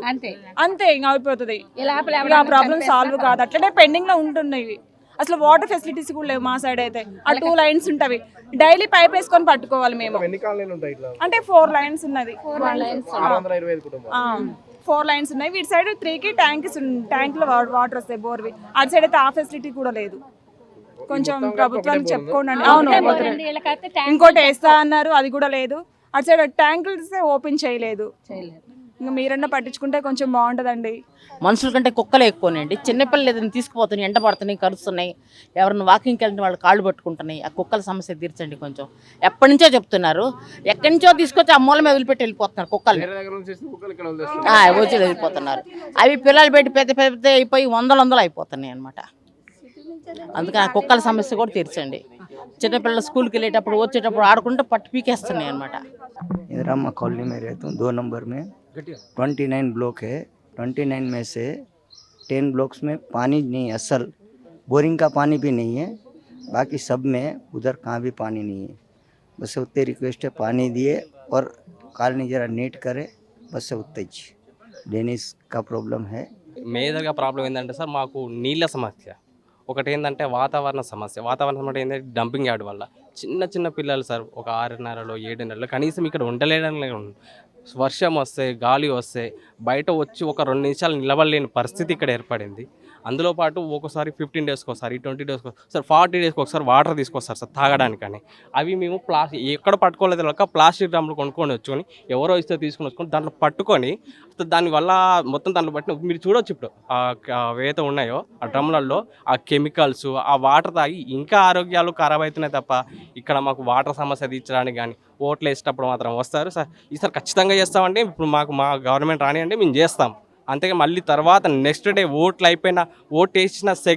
అంతే ఇంకా అయిపోతుంది. ఇలా ప్రాబ్లమ్ సాల్వ్ కాదు, అట్లనే పెండింగ్ లో ఉంటున్నాయి. అసలు వాటర్ ఫెసిలిటీస్ కూడా లేవు మా సైడ్ అయితే. ఆ 2 లైన్స్ ఉంటవి, డైలీ పైప్ వేసుకొని పట్టుకోవాలి మేము. ఎన్ని కాలనీలు ఉంటాయి ఇట్లా? అంటే 4 లైన్స్ ఉన్నది, 625 కుటుంబాలు. 4 లైన్స్ ఉన్నాయి. వీటి సైడ్ 3కి ట్యాంక్ లో వాటర్ వస్తాయి, బోర్వి. అటు సైడ్ అయితే ఆ ఫెసిలిటీ కూడా లేదు. కొంచెం ప్రభుత్వానికి చెప్పుకోండి. అవును, ఇంకోటి వేస్తా అన్నారు, అది కూడా లేదు. అటు సైడ్ ట్యాంకులు ఓపెన్ చేయలేదు. ఇంకా మీరన్నా పట్టించుకుంటే కొంచెం బాగుంటుందండి. మనుషుల కంటే కుక్కలే ఎక్కువనండి. చిన్నపిల్లలు ఏదైనా తీసుకుపోతున్నాయి, ఎండ పడుతున్నాయి, కరుస్తున్నాయి, ఎవరైనా వాకింగ్కి వెళ్తే వాళ్ళు కాళ్ళు పట్టుకుంటున్నాయి. ఆ కుక్కల సమస్య తీర్చండి కొంచెం. ఎప్పటి నుంచో చెప్తున్నారు, ఎక్కడి నుంచో తీసుకొచ్చి ఆ మూల మీద వదిలిపెట్టి వెళ్ళిపోతున్నారు కుక్కలు. వచ్చి వెళ్ళిపోతున్నారు. అవి పిల్లలు పెట్టి పెద్ద పెద్ద అయిపోయి వందలు అయిపోతున్నాయి అనమాట. అందుకని ఆ కుక్కల సమస్య కూడా తీర్చండి. చిన్నపిల్లలు స్కూల్కి వెళ్ళేటప్పుడు వచ్చేటప్పుడు ఆడుకుంటూ పట్టు పీకేస్తున్నాయి అనమాట. इंदिरामा कॉलोनी में रहता हूँ, 2 नंबर में 29 ब्लॉक है। 29 में से 10 ब्लॉक्स में पानी नहीं, असल बोरिंग का पानी भी नहीं है। बाकी सब में उधर कहाँ भी पानी नहीं है। बस उतने रिक्वेस्ट है, पानी दिए और कॉलोनी जरा नीट करे, बस उतने ही। ड्रेनेज का प्रॉब्लम है। మేజర్గా ప్రాబ్లం ఏంటంటే సార్ మాకు నీళ్ళ సమస్య ఒకటి, ఏంటంటే వాతావరణ సమస్య. వాతావరణ సమస్య ఏంటంటే డంపింగ్ యార్డ్ వల్ల చిన్న పిల్లలు సార్ ఒక 6 నెలలు 7 నెలలు కనీసం ఇక్కడ ఉండలేదని, వర్షం వస్తే గాలి వస్తే బయట వచ్చి ఒక 2 నిమిషాలు నిలబడలేని పరిస్థితి ఇక్కడ ఏర్పడింది. అందులో పాటు ఒక్కోసారి 15 డేస్కి ఒకసారి, 20 డేస్కి ఒకసారి, 40 డేస్కి ఒకసారి వాటర్ తీసుకొస్తారు సార్ తాగడానికని. అవి మేము ఎక్కడ పట్టుకోలేదు లేక ప్లాస్టిక్ డ్రమ్లు కొనుక్కొని వచ్చుకొని ఎవరో ఇస్తే తీసుకొని వచ్చుకొని దాంట్లో పట్టుకొని దానివల్ల మొత్తం దాంట్లో పట్టిన మీరు చూడొచ్చు ఇప్పుడు ఏవైతే ఉన్నాయో ఆ డ్రమ్లలో ఆ కెమికల్స్, ఆ వాటర్ తాగి ఇంకా ఆరోగ్యాలు ఖరాబ్ అవుతున్నాయి తప్ప ఇక్కడ మాకు వాటర్ సమస్య తీర్చడానికి కానీ ఓట్లు వేసేటప్పుడు మాత్రం వస్తారు సార్. ఈసారి ఖచ్చితంగా చేస్తామంటే ఇప్పుడు మా గవర్నమెంట్ రానియంటే మేము చేస్తాం. అంతేగా మళ్ళీ తర్వాత నెక్స్ట్ డే ఓట్లు అయిపోయిన ఓటు వేసిన నెక్స్ట్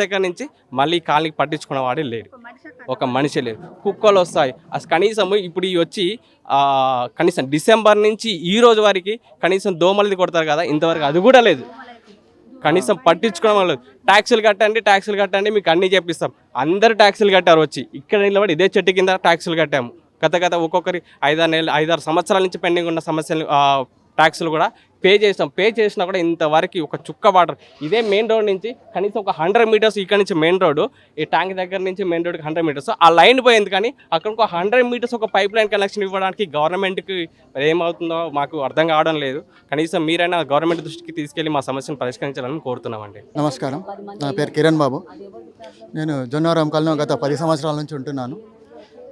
సెకండ్ నుంచి మళ్ళీ కాలనీకి పట్టించుకున్న వాడే లేడు, ఒక మనిషి లేరు. కుక్కలు వస్తాయి అసలు కనీసం ఇప్పుడు ఈ వచ్చి కనీసం డిసెంబర్ నుంచి ఈ రోజు వరకు కనీసం దోమలది కొడతారు కదా, ఇంతవరకు అది కూడా లేదు. కనీసం పట్టించుకోవడం లేదు. ట్యాక్సులు కట్టండి మీకు అన్నీ చెప్పిస్తాం. అందరు ట్యాక్సులు కట్టారు వచ్చి ఇక్కడ నిలబడి ఇదే చెట్టు కింద ట్యాక్సులు కట్టాము. గత ఒక్కొక్కరి 5-6 సంవత్సరాల నుంచి పెండింగ్ ఉన్న సమస్యలు ట్యాక్సులు కూడా పే చేసినా కూడా ఇంతవరకు ఒక చుక్క వాటర్ ఇదే మెయిన్ రోడ్ నుంచి కనీసం ఒక 100 మీటర్స్ ఇక్కడ నుంచి మెయిన్ రోడ్డు ఈ ట్యాంక్ దగ్గర నుంచి మెయిన్ రోడ్కి 100 మీటర్స్ ఆ లైన్ పోయింది. కానీ అక్కడ ఒక 100 మీటర్స్ ఒక పైప్ లైన్ కనెక్షన్ ఇవ్వడానికి గవర్నమెంట్కి ఏమవుతుందో మాకు అర్థం కావడం లేదు. కనీసం మీరైనా గవర్నమెంట్ దృష్టికి తీసుకెళ్ళి మా సమస్యను పరిష్కరించాలని కోరుతున్నామండి. నమస్కారం, నా పేరు కిరణ్ బాబు. నేను జొన్నారం కాలనీ గత 10 సంవత్సరాల నుంచి ఉంటున్నాను.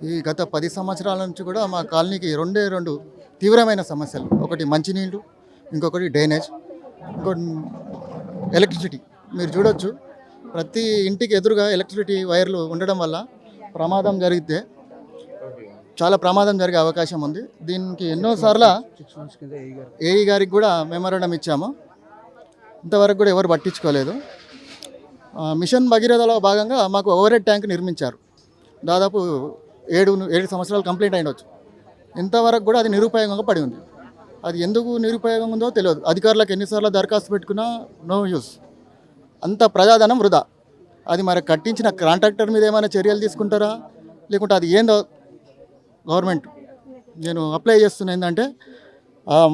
ఈ గత 10 సంవత్సరాల నుంచి కూడా మా కాలనీకి 2 తీవ్రమైన సమస్యలు. ఒకటి మంచినీళ్ళు, ఇంకొకటి డ్రైనేజ్, ఇంకోటి ఎలక్ట్రిసిటీ. మీరు చూడొచ్చు ప్రతి ఇంటికి ఎదురుగా ఎలక్ట్రిసిటీ వైర్లు ఉండడం వల్ల చాలా ప్రమాదం జరిగే అవకాశం ఉంది. దీనికి ఎన్నోసార్లు ఏఈ గారికి కూడా మెమోరాండం ఇచ్చాము, ఇంతవరకు కూడా ఎవరు పట్టించుకోలేదు. మిషన్ భగీరథలో భాగంగా మాకు ఓవర్ హెడ్ ట్యాంక్ నిర్మించారు. దాదాపు 7 సంవత్సరాలు కంప్లీట్ అయినవచ్చు. ఇంతవరకు కూడా అది నిరుపయోగంగా పడి ఉంది. అది ఎందుకు నిరుపయోగం ఉందో తెలియదు. అధికారులకు ఎన్నిసార్లు దరఖాస్తు పెట్టుకున్నా నో యూస్. అంత ప్రజాధనం వృధా. అది మరి కట్టించిన కాంట్రాక్టర్ మీద ఏమైనా చర్యలు తీసుకుంటారా, లేకుంటే అది ఏందో గవర్నమెంట్. నేను అప్లై చేస్తున్నా ఏంటంటే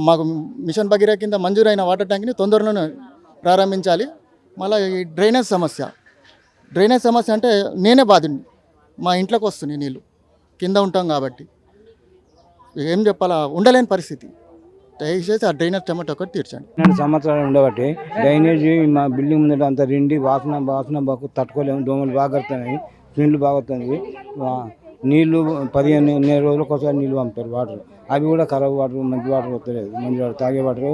మాకు మిషన్ భగీరథ కింద మంజూరైన వాటర్ ట్యాంక్ని తొందరలోనే ప్రారంభించాలి. మళ్ళీ ఈ డ్రైనేజ్ సమస్య అంటే నేనే బాధిని. మా ఇంట్లోకి వస్తున్నాయి నీళ్ళు, కింద ఉంటాం కాబట్టి ఏం చెప్పాలా, ఉండలేని పరిస్థితి. దయచేసి ఆ డ్రైనేజ్ టమాటో ఒకటి తీర్చండి. 2 సంవత్సరాలు ఉండబట్టి డ్రైనేజీ మా బిల్డింగ్ ముందట అంత రెండి వాసన బాగా తట్టుకోలేము. దోమలు బాగా కడుతున్నాయి, నీళ్ళు బాగా వస్తున్నాయి. నీళ్ళు 15 రోజులకు ఒకసారి నీళ్ళు పంపుతారు వాటర్. అవి కూడా ఖరాబ్ వాటర్, మంచి వాటర్ వస్తలేదు. మంచి వాటర్ తాగే వాటర్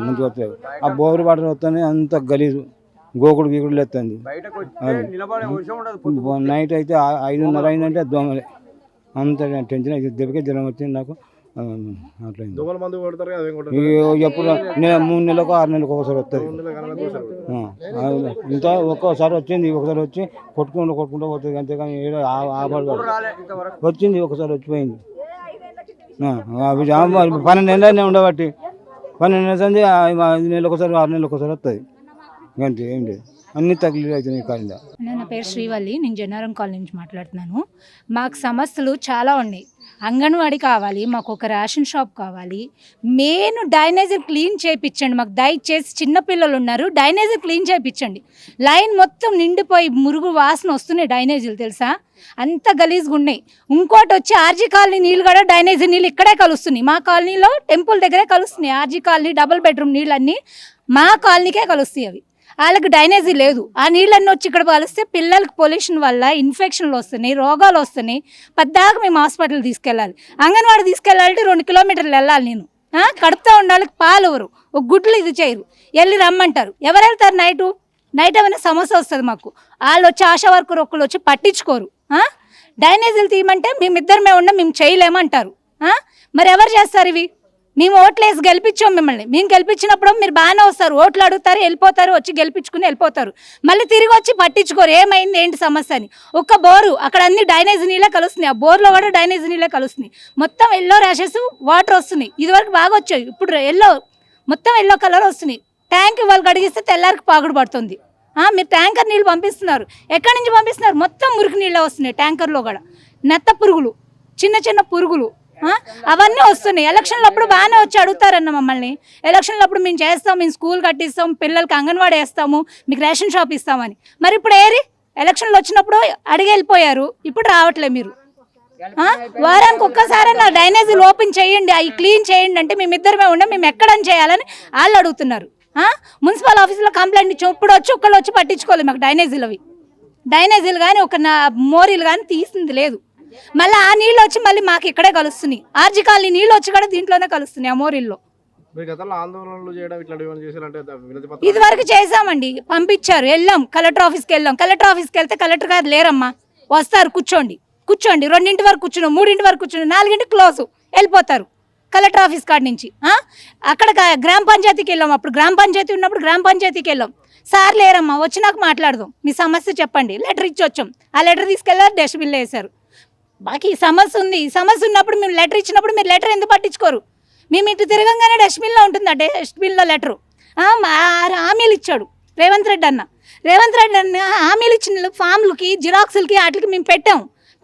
మంచిగా వస్తలేదు. ఆ బోర్ వాటర్ వస్తేనే అంత గలీజు, గోకుడు గీకుడు లేస్తుంది. నైట్ అయితే 5:30 అయిందంటే దోమలే, అంత టెన్షన్ అయితే. దెబ్బకే జ్వరం వచ్చింది నాకు. అట్లయింది. ఎప్పుడు 3 నెలలకు 6 నెలలకు ఒకసారి వస్తుంది. ఇంత ఒక్కోసారి వచ్చింది, ఒకసారి వచ్చి కొట్టుకుంటూ పోతుంది. అంతేగాని ఆపడు వచ్చింది, ఒకసారి వచ్చిపోయింది. 12 నెలలనే ఉండబట్టి 12 నెలలు 5 నెలలకు ఒకసారి 6 నెలలకు ఒకసారి వస్తుంది. అంతే, ఏం లేదు. అన్ని తగిలి అవుతున్నాయి కాలింద. నా పేరు శ్రీవల్లి, నేను జన్నారం కాలనీ నుంచి మాట్లాడుతున్నాను. మాకు సమస్యలు చాలా ఉన్నాయి. అంగన్వాడీ కావాలి, మాకు ఒక రేషన్ షాప్ కావాలి, మెయిన్ డ్రైనేజర్ క్లీన్ చేయించండి మాకు దయచేసి. చిన్నపిల్లలు ఉన్నారు, డ్రైనేజర్ క్లీన్ చేయించండి. లైన్ మొత్తం నిండిపోయి మురుగు వాసన వస్తున్నాయి డ్రైనేజీలు తెలుసా, అంత గలీజ్గా ఉన్నాయి. ఇంకోటి వచ్చి ఆర్జీ కాలనీ నీళ్ళు కూడా డ్రైనేజీ నీళ్ళు ఇక్కడే కలుస్తున్నాయి, మా కాలనీలో టెంపుల్ దగ్గరే కలుస్తున్నాయి. ఆర్జీ కాలనీ డబుల్ బెడ్రూమ్ నీళ్ళన్నీ మా కాలనీకే కలుస్తాయి. అవి వాళ్ళకి డ్రైనేజీ లేదు. ఆ నీళ్ళన్నీ వచ్చి ఇక్కడ కలిస్తే పిల్లలకి పొల్యూషన్ వల్ల ఇన్ఫెక్షన్లు వస్తున్నాయి, రోగాలు వస్తున్నాయి. పద్దాకా మేము హాస్పిటల్ తీసుకెళ్ళాలి, అంగన్వాడీ తీసుకెళ్ళాలంటే 2 కిలోమీటర్లు వెళ్ళాలి. నేను కడుపుతూ ఉండాలి, పాలు ఎవరు ఒక గుడ్లు ఇది చేయరు, వెళ్ళి రమ్మంటారు. ఎవరు వెళ్తారు? నైట్ ఏమైనా సమస్య వస్తుంది మాకు. వాళ్ళు వచ్చి ఆశా వర్కర్ ఒక్కరు వచ్చి పట్టించుకోరు. డ్రైనేజీలు తీయమంటే మేమిద్దరమే ఉన్నా మేము చేయలేమంటారు. మరి ఎవరు చేస్తారు ఇవి? మేము ఓట్లు వేసి గెలిపించాం మిమ్మల్ని. మేము గెలిపించినప్పుడు మీరు బాగానే వస్తారు, ఓట్లు అడుగుతారు, వెళ్ళిపోతారు, వచ్చి గెలిపించుకుని వెళ్ళిపోతారు. మళ్ళీ తిరిగి వచ్చి పట్టించుకోరు ఏమైంది ఏంటి సమస్య అని. ఒక్క బోరు అక్కడ అన్ని డ్రైనేజీ నీళ్ళే కలుస్తున్నాయి, ఆ బోర్లో కూడా డ్రైనేజీ నీళ్ళే కలుస్తున్నాయి. మొత్తం ఎల్లో ర్యాషెస్ వాటర్ వస్తున్నాయి. ఇదివరకు బాగా వచ్చాయి, ఇప్పుడు మొత్తం ఎల్లో కలర్ వస్తున్నాయి. ట్యాంక్ వాళ్ళు కడిగిస్తే తెల్లారికి పాగుడు పడుతుంది. మీరు ట్యాంకర్ నీళ్ళు పంపిస్తున్నారు, ఎక్కడి నుంచి పంపిస్తున్నారు? మొత్తం మురికి నీళ్ళే వస్తున్నాయి. ట్యాంకర్లో కూడా నెత్త పురుగులు, చిన్న చిన్న పురుగులు అవన్నీ వస్తున్నాయి. ఎలక్షన్లప్పుడు బాగానే వచ్చి అడుగుతారన్న మమ్మల్ని. ఎలక్షన్లప్పుడు మేము చేస్తాం, మేము స్కూల్ కట్టిస్తాం, పిల్లలకి అంగన్వాడీ వేస్తాము, మీకు రేషన్ షాప్ ఇస్తామని. మరి ఇప్పుడు ఎలక్షన్లు వచ్చినప్పుడు అడిగి వెళ్ళిపోయారు, ఇప్పుడు రావట్లే. మీరు వారానికి ఒక్కసారి నా డ్రైనేజీలు ఓపెన్ చేయండి, అవి క్లీన్ చేయండి అంటే మేమిద్దరమే ఉండే మేము ఎక్కడని చేయాలని వాళ్ళు అడుగుతున్నారు. మున్సిపల్ ఆఫీసులో కంప్లైంట్ ఇచ్చాం, ఇప్పుడు వచ్చి ఒక్కళ్ళు వచ్చి పట్టించుకోలేదు మాకు డ్రైనేజీలు కానీ ఒక మోరీలు కానీ తీసింది లేదు. మళ్ళీ ఆ నీళ్ళు వచ్చి మళ్ళీ మాకు ఇక్కడే కలుస్తున్నాయి. ఆర్జీ కాలనీ నీళ్ళు వచ్చి కూడా దీంట్లోనే కలుస్తున్నాయి, ఆ మోరీల్లో. ఇది వరకు చేసామండి, పంపించారు, వెళ్ళాం కలెక్టర్ ఆఫీస్కి వెళ్ళాం. కలెక్టర్ ఆఫీస్కి వెళ్తే కలెక్టర్ గారు లేరమ్మా, వస్తారు కూర్చోండి 2 వరకు కూర్చున్నాం, 3 వరకు కూర్చున్నాం, 4 క్లోజ్ వెళ్ళిపోతారు కలెక్టర్ ఆఫీస్ కాడి నుంచి. అక్కడ గ్రామ పంచాయతీకి వెళ్ళాం, అప్పుడు గ్రామ పంచాయతీ ఉన్నప్పుడు గ్రామ పంచాయతీకి వెళ్ళాం. సార్ లేరమ్మా, వచ్చి నాకు మాట్లాడదాం, మీ సమస్య చెప్పండి. లెటర్ ఇచ్చి వచ్చాం, ఆ లెటర్ తీసుకెళ్ళారు, డస్ట్బిన్లో వేశారు. బాకీ ఈ సమస్య ఉంది, ఈ సమస్య ఉన్నప్పుడు మేము లెటర్ ఇచ్చినప్పుడు మీరు లెటర్ ఎందుకు పట్టించుకోరు? మేము ఇటు తిరగంగానే డస్ట్బిన్లో ఉంటుంది, ఆ డస్ట్బిన్లో లెటరు. హామీలు ఇచ్చాడు రేవంత్ రెడ్డి అన్న హామీలు ఇచ్చిన ఫామ్లకి జిరాక్సులకి వాటికి మేము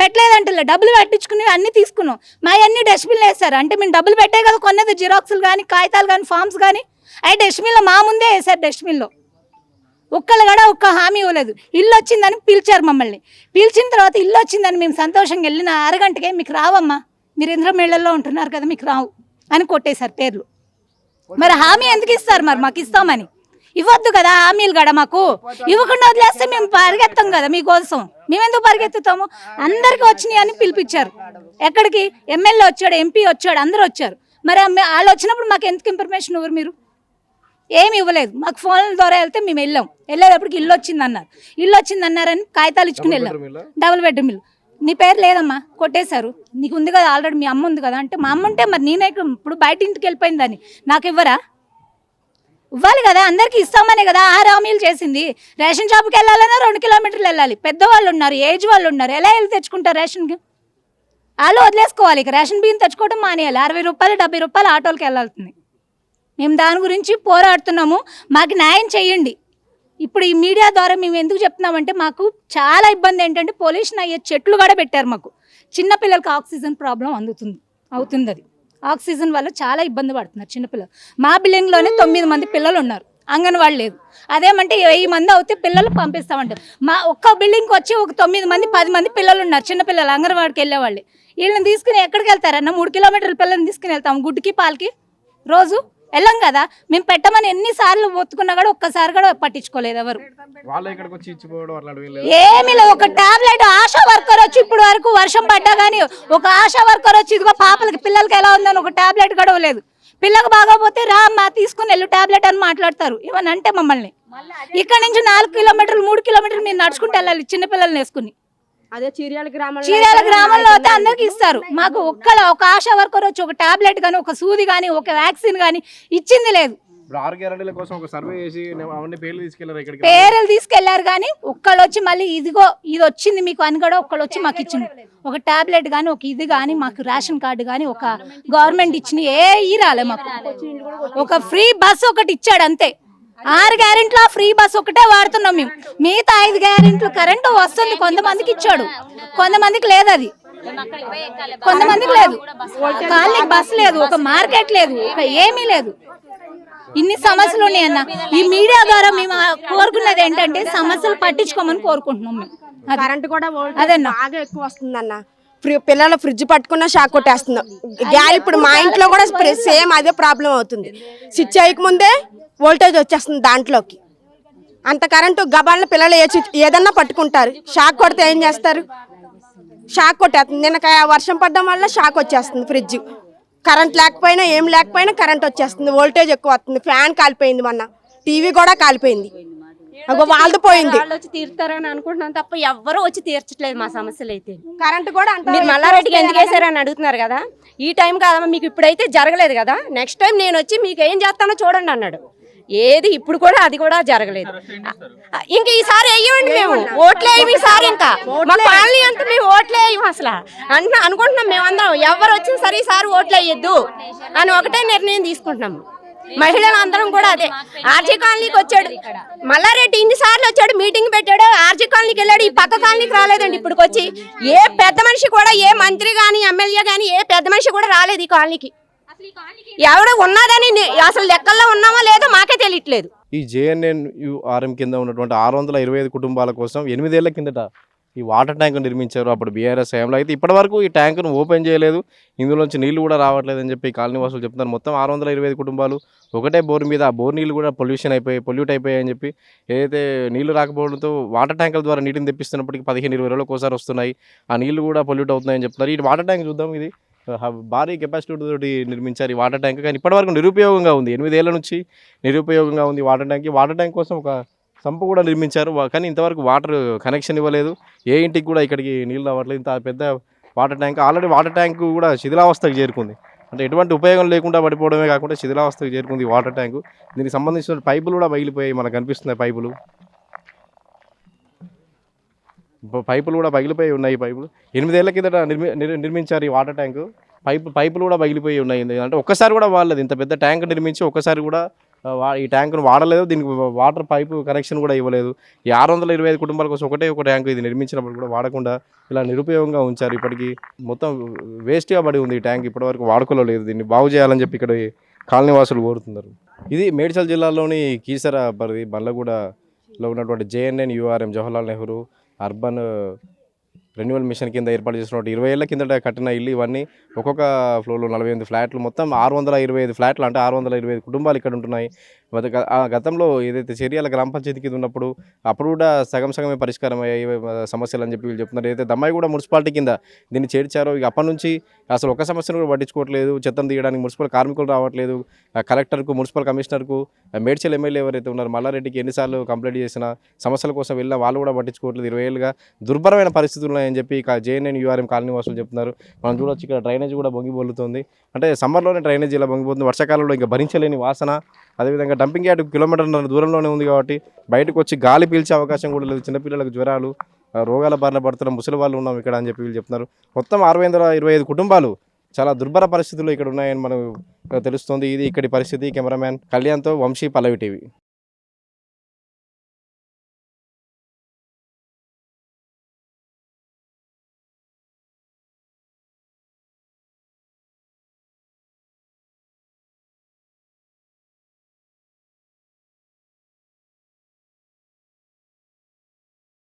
పెట్టలేదంటే డబ్బులు పట్టించుకుని అన్నీ తీసుకున్నాం. మా అన్ని డస్ట్బిన్లు వేస్తారు. అంటే మేము డబ్బులు పెట్టే కదా కొన్నది, జిరాక్సులు కానీ కాగితాలు కానీ ఫామ్స్ కానీ అవి డస్ట్బిన్లో మా ముందే వేశారు. డస్ట్బిన్లో ఒక్కళ్ళు కూడా ఒక్క హామీ ఇవ్వలేదు. ఇల్లు వచ్చిందని పిలిచారు మమ్మల్ని, పిలిచిన తర్వాత ఇల్లు వచ్చిందని మేము సంతోషంగా వెళ్ళిన అరగంటకే మీకు రావమ్మా, మీరు ఇంద్రమేళ్లలో ఉంటున్నారు కదా మీకు రావు అని కొట్టేశారు పేర్లు. మరి హామీ ఎందుకు ఇస్తారు? మరి మాకు ఇస్తామని ఇవ్వద్దు కదా హామీలు కూడా. మాకు ఇవ్వకుండా వదిలేస్తే మేము పరిగెత్తాం కదా మీకోసం, మేమెందుకు పరిగెత్తుతాము? అందరికీ వచ్చినాయి అని పిలిపించారు. ఎక్కడికి? ఎమ్మెల్యే వచ్చాడు, ఎంపీ వచ్చాడు, అందరూ వచ్చారు. మరి వాళ్ళు వచ్చినప్పుడు మాకు ఎందుకు ఇన్ఫర్మేషన్ ఇవ్వరు? మీరు ఏమి ఇవ్వలేదు. మాకు ఫోన్ల ద్వారా వెళ్తే మేము వెళ్ళేటప్పటికి ఇల్లు వచ్చిందన్నారని కాగితాలు ఇచ్చుకుని వెళ్ళాం. డబుల్ బెడ్రూమ్ ఇల్లు. నీ పేరు లేదమ్మా, కొట్టేశారు. నీకు ఉంది కదా ఆల్రెడీ, మీ అమ్మ ఉంది కదా అంటే, మా అమ్మ ఉంటే మరి నేనే ఇప్పుడు బయట ఇంటికి వెళ్ళిపోయిందని నాకు ఇవ్వరా? ఇవ్వాలి కదా, అందరికీ ఇస్తామనే కదా 6 హామీలు చేసింది. రేషన్ షాప్కి వెళ్ళాలన్నా 2 కిలోమీటర్లు వెళ్ళాలి. పెద్దవాళ్ళు ఉన్నారు, ఏజ్ వాళ్ళు ఉన్నారు, ఎలా వెళ్ళి తెచ్చుకుంటారు రేషన్కి? వాళ్ళు వదిలేసుకోవాలి. ఇక రేషన్ బియ్యం తెచ్చుకోవడం మానేయాలి. 60 రూపాయలు 70 రూపాయలు ఆటోలకి వెళ్ళాల్సింది. మేము దాని గురించి పోరాడుతున్నాము, మాకు న్యాయం చేయండి. ఇప్పుడు ఈ మీడియా ద్వారా మేము ఎందుకు చెప్తున్నామంటే, మాకు చాలా ఇబ్బంది ఏంటంటే పొల్యూషన్ అయ్యే చెట్లు కూడా పెట్టారు మాకు. చిన్నపిల్లలకి ఆక్సిజన్ ప్రాబ్లం అవుతుంది. అది ఆక్సిజన్ వల్ల చాలా ఇబ్బంది పడుతున్నారు చిన్నపిల్లలు. మా బిల్డింగ్లోనే 9 మంది పిల్లలు ఉన్నారు, అంగన్వాడీ లేదు. అదేమంటే 1000 మంది అవుతే పిల్లలు పంపిస్తామంటారు. మా ఒక్క బిల్డింగ్కి వచ్చి ఒక 9 మంది 10 మంది పిల్లలు ఉన్నారు, చిన్నపిల్లలు అంగన్వాడికి వెళ్ళేవాళ్ళు. వీళ్ళని తీసుకుని ఎక్కడికి వెళ్తారన్న? 3 కిలోమీటర్ల పిల్లల్ని తీసుకుని వెళ్తాం, గుడ్డుకి పాలకి రోజు వెళ్ళాం కదా. మేము పెట్టమని ఎన్నిసార్లు ఒత్తుకున్నా కూడా ఒక్కసారి కూడా పట్టించుకోలేదు ఎవరు. ఏమీ లేదు. ఒక టాబ్లెట్ ఆశా వర్కర్ వచ్చి ఇప్పుడు వరకు వర్షం పడ్డా కానీ ఒక ఆశా వర్కర్ వచ్చి ఇదిగో పాపలకి పిల్లలకి ఎలా ఉందని ఒక టాబ్లెట్ కూడా లేదు. పిల్లలకు బాగోపోతే రా అమ్మా తీసుకుని వెళ్ళు టాబ్లెట్ అని మాట్లాడతారు. ఏమని అంటే మమ్మల్ని ఇక్కడ నుంచి 4 కిలోమీటర్లు 3 కిలోమీటర్లు మీరు నడుచుకుంటూ వెళ్ళాలి చిన్నపిల్లల్ని వేసుకుని. అదే చీరాల గ్రామంలో అయితే అందరికి ఇస్తారు. మాకు ఒక ఆశా వర్కర్ వచ్చి ఒక టాబ్లెట్ కానీ ఒక సూది కానీ ఒక వ్యాక్సిన్ కానీ ఇచ్చింది లేదు. పేర్లు తీసుకెళ్లారు కానీ ఒక్కళ్ళు వచ్చి మళ్ళీ ఇదిగో ఇది వచ్చింది మీకు అని కూడా ఒక్కళ్ళు వచ్చి మాకు ఇచ్చింది. ఒక టాబ్లెట్ కానీ ఒక ఇది కానీ మాకు రేషన్ కార్డు కానీ ఒక గవర్నమెంట్ ఇచ్చిన రాలే మాకు. ఒక ఫ్రీ బస్ ఒకటి ఇచ్చాడు అంతే. 6 గ్యారెంట్లు ఫ్రీ బస్ ఒకటే వాడుతున్నాం మేము. మిగతా 5 గ్యారెంట్లు కరెంటు వస్తుంది, కొంతమందికి ఇచ్చాడు, కొంతమందికి లేదు. అది కొంతమందికి లేదు, కాలనీకి బస్ లేదు, ఒక మార్కెట్ లేదు, ఒక ఏమీ లేదు. ఇన్ని సమస్యలు ఉన్నాయన్న. ఈ మీడియా ద్వారా మేము కోరుకున్నది ఏంటంటే సమస్యలు పట్టించుకోమని కోరుకుంటున్నాం మేము. కరెంట్ కూడా బాగా ఎక్కువ వస్తుందన్న. పిల్లలు ఫ్రిడ్జ్ పట్టుకున్న షాక్ కొట్టేస్తున్నాం. ఇప్పుడు మా ఇంట్లో కూడా సేమ్ అదే ప్రాబ్లం అవుతుంది. స్విచ్ అయ్యకముందే వోల్టేజ్ వచ్చేస్తుంది దాంట్లోకి. అంత కరెంటు గబాలను పిల్లలు ఏదన్నా పట్టుకుంటారు, షాక్ కొడితే ఏం చేస్తారు? షాక్ కొట్టేస్తుంది. నిన్న వర్షం పడడం వల్ల షాక్ వచ్చేస్తుంది. ఫ్రిడ్జ్ కరెంట్ లేకపోయినా ఏం లేకపోయినా కరెంట్ వచ్చేస్తుంది, వోల్టేజ్ ఎక్కువ వస్తుంది. ఫ్యాన్ కాలిపోయింది, మొన్న టీవీ కూడా కాలిపోయింది, వాళ్ళది పోయింది. వచ్చి తీరుతారని అనుకుంటున్నాం తప్ప ఎవ్వరూ వచ్చి తీర్చట్లేదు మా సమస్యలు అయితే. కరెంట్ కూడా మీరు మల్లారెడ్డికి ఎందుకు వేసారని అడుగుతున్నారు కదా. ఈ టైం కాదమ్మా, మీకు ఇప్పుడైతే జరగలేదు కదా, నెక్స్ట్ టైం నేను వచ్చి మీకు ఏం చేస్తానో చూడండి అన్నాడు. ఏది ఇప్పుడు కూడా అది కూడా జరగలేదు. ఇంకా ఈసారి వేయమండి, మేము ఓట్లే వేయము ఈసారి. ఇంకా మా కాలనీ అంతా మేము ఓట్లే వేయము అసలు అనుకుంటున్నాం మేమందరం. ఎవరు వచ్చినా సరే ఈసారి ఓట్లు వేయద్దు అని ఒకటే నిర్ణయం తీసుకుంటున్నాము. మహిళలు అందరం కూడా అదే. ఆర్జీ కాలనీకి వచ్చాడు మల్లారెడ్డి, ఇన్నిసార్లు వచ్చాడు, మీటింగ్ పెట్టాడు, ఆర్జీ కాలనీకి వెళ్ళాడు, ఈ పక్క కాలనీకి రాలేదండి. ఇప్పుడు వచ్చి ఏ పెద్ద మనిషి కూడా, ఏ మంత్రి కానీ ఎమ్మెల్యే కానీ ఏ పెద్ద మనిషి కూడా రాలేదు ఈ కాలనీకి. ఎవడో ఉన్నదని అసలు లెక్కల్లో ఉన్నామో లేదో మాకే తెలియట్లేదు. ఈ JNNURM కింద ఉన్నటువంటి 625 కుటుంబాల కోసం 8 ఏళ్ల కిందట ఈ వాటర్ ట్యాంక్ నిర్మించారు అప్పుడు బీఆర్ఎస్ హయాంలో. అయితే ఇప్పటివరకు ఈ ట్యాంకును ఓపెన్ చేయలేదు, ఇందులోంచి నీళ్లు కూడా రావట్లేదు అని చెప్పి కాలనీ వాసులు చెప్తున్నారు. మొత్తం 625 కుటుంబాలు ఒకటే బోర్ మీద, ఆ బోర్ నీళ్ళు కూడా పొల్యూట్ అయిపోయాయని చెప్పి, ఏదైతే నీళ్లు రాకపోవడంతో వాటర్ ట్యాంకుల ద్వారా నీటిని తెప్పిస్తున్నప్పటికీ 15-20 రోజులకు ఒకసారి వస్తున్నాయి, ఆ నీళ్లు కూడా పొల్యూట్ అవుతున్నాయని చెప్తున్నారు. ఈ వాటర్ ట్యాంక్ చూద్దాం, ఇది భారీ కెపాసిటీ తోటి నిర్మించారు ఈ వాటర్ ట్యాంక్, కానీ ఇప్పటివరకు నిరుపయోగంగా ఉంది. 8 ఏళ్ల నుంచి నిరుపయోగంగా ఉంది వాటర్ ట్యాంక్. వాటర్ ట్యాంక్ కోసం ఒక సంపు కూడా నిర్మించారు, కానీ ఇంతవరకు వాటర్ కనెక్షన్ ఇవ్వలేదు, ఏ ఇంటికి కూడా ఇక్కడికి నీళ్ళు రావట్లేదు. ఇంత పెద్ద water tank, already water tank కూడా శిథిలావస్థకు చేరుకుంది, అంటే ఎటువంటి ఉపయోగం లేకుండా పడిపోవడమే కాకుండా శిథిలావస్థకు చేరుకుంది ఈ వాటర్ ట్యాంకు. దీనికి సంబంధించిన పైపులు కూడా పగిలిపోయాయి, మనకు కనిపిస్తున్నాయి పైపులు కూడా పగిలిపోయి ఉన్నాయి. పైపులు 8 ఏళ్ల కిందట నిర్మించారు ఈ వాటర్ ట్యాంకు, పైపులు కూడా పగిలిపోయి ఉన్నాయి. అంటే ఒక్కసారి కూడా వాడలేదు, ఇంత పెద్ద ట్యాంక్ నిర్మించి ఒక్కసారి కూడా ఈ ట్యాంకును వాడలేదు, దీనికి వాటర్ పైపు కనెక్షన్ కూడా ఇవ్వలేదు. ఈ 625 కుటుంబాల కోసం ఒకటే ఒక ట్యాంకు ఇది నిర్మించినప్పుడు కూడా వాడకుండా ఇలా నిరుపయోగంగా ఉంచారు. ఇప్పటికీ మొత్తం వేస్ట్గా పడి ఉంది ఈ ట్యాంక్, ఇప్పటివరకు వాడుకోలో లేదు. దీన్ని బాగు చేయాలని చెప్పి ఇక్కడ కాలనీ వాసులు కోరుతున్నారు. ఇది మేడ్చల్ జిల్లాలోని కీసర పరిధి బండ్లగూడలో ఉన్నటువంటి JNNURM Jawaharlal Nehru urban renewal mission కింద ఏర్పాటు చేసినటువంటి 20 ఏళ్ల కిందట కట్టిన ఇల్లు ఇవన్నీ. ఒక్కొక్క ఫ్లోర్లో 48 ఫ్లాట్లు, మొత్తం 625 ఫ్లాట్లు, అంటే 625 కుటుంబాలు ఇక్కడ ఉంటున్నాయి. గతంలో ఏదైతే చర్యాల గ్రామ పంచాయతీ కింద ఉన్నప్పుడు అప్పుడు కూడా సగమే పరిష్కారం అయ్యే సమస్యలు అని చెప్పి వీళ్ళు చెప్తున్నారు. ఏదైతే దమ్మాయిగూడ మున్సిపాలిటీ కింద దీన్ని చేర్చారో ఇక అప్పటి నుంచి అసలు ఒక్క సమస్యను కూడా పట్టించుకోవట్లేదు. చెత్తను తీయడానికి మున్సిపల్ కార్మికులు రావట్లేదు. కలెక్టర్కు, మున్సిపల్ కమిషనర్కు, మేడ్చల్ ఎమ్మెల్యే ఎవరైతే ఉన్నారో మల్లారెడ్డికి ఎన్నిసార్లు కంప్లైంట్ చేసినా సమస్యల కోసం వెళ్ళినా వాళ్ళు కూడా పట్టించుకోవట్లేదు. 20 ఏళ్ళుగా దుర్భరమైన పరిస్థితులు ఉన్నాయని చెప్పి JNNURM కాలనీ వాసులు చెప్తున్నారు. మనం చూడొచ్చు ఇక్కడ డ్రైనేజ్ కూడా బొంగిబోలుతుంది, అంటే సమ్మర్లోనే డ్రైనేజ్ ఇలా బొంగిపోతుంది, వర్షాకాలంలో ఇంకా భరించలేని వాసన. అదేవిధంగా డంపింగ్ యార్డ్ కిలోమీటర్ల దూరంలోనే ఉంది కాబట్టి బయటకు వచ్చి గాలి పీల్చే అవకాశం కూడా లేదు. చిన్నపిల్లలకు జ్వరాలు, రోగాల బారిన పడుతున్న ముసలి వాళ్ళు ఉన్నాం ఇక్కడ అని చెప్పి వీళ్ళు చెప్తున్నారు. మొత్తం 625 కుటుంబాలు చాలా దుర్భర పరిస్థితుల్లో ఇక్కడ ఉన్నాయని మనకు తెలుస్తుంది. ఇది ఇక్కడి పరిస్థితి. కెమెరామ్యాన్ కళ్యాణ్తో వంశీ, పల్లవి టీవీ.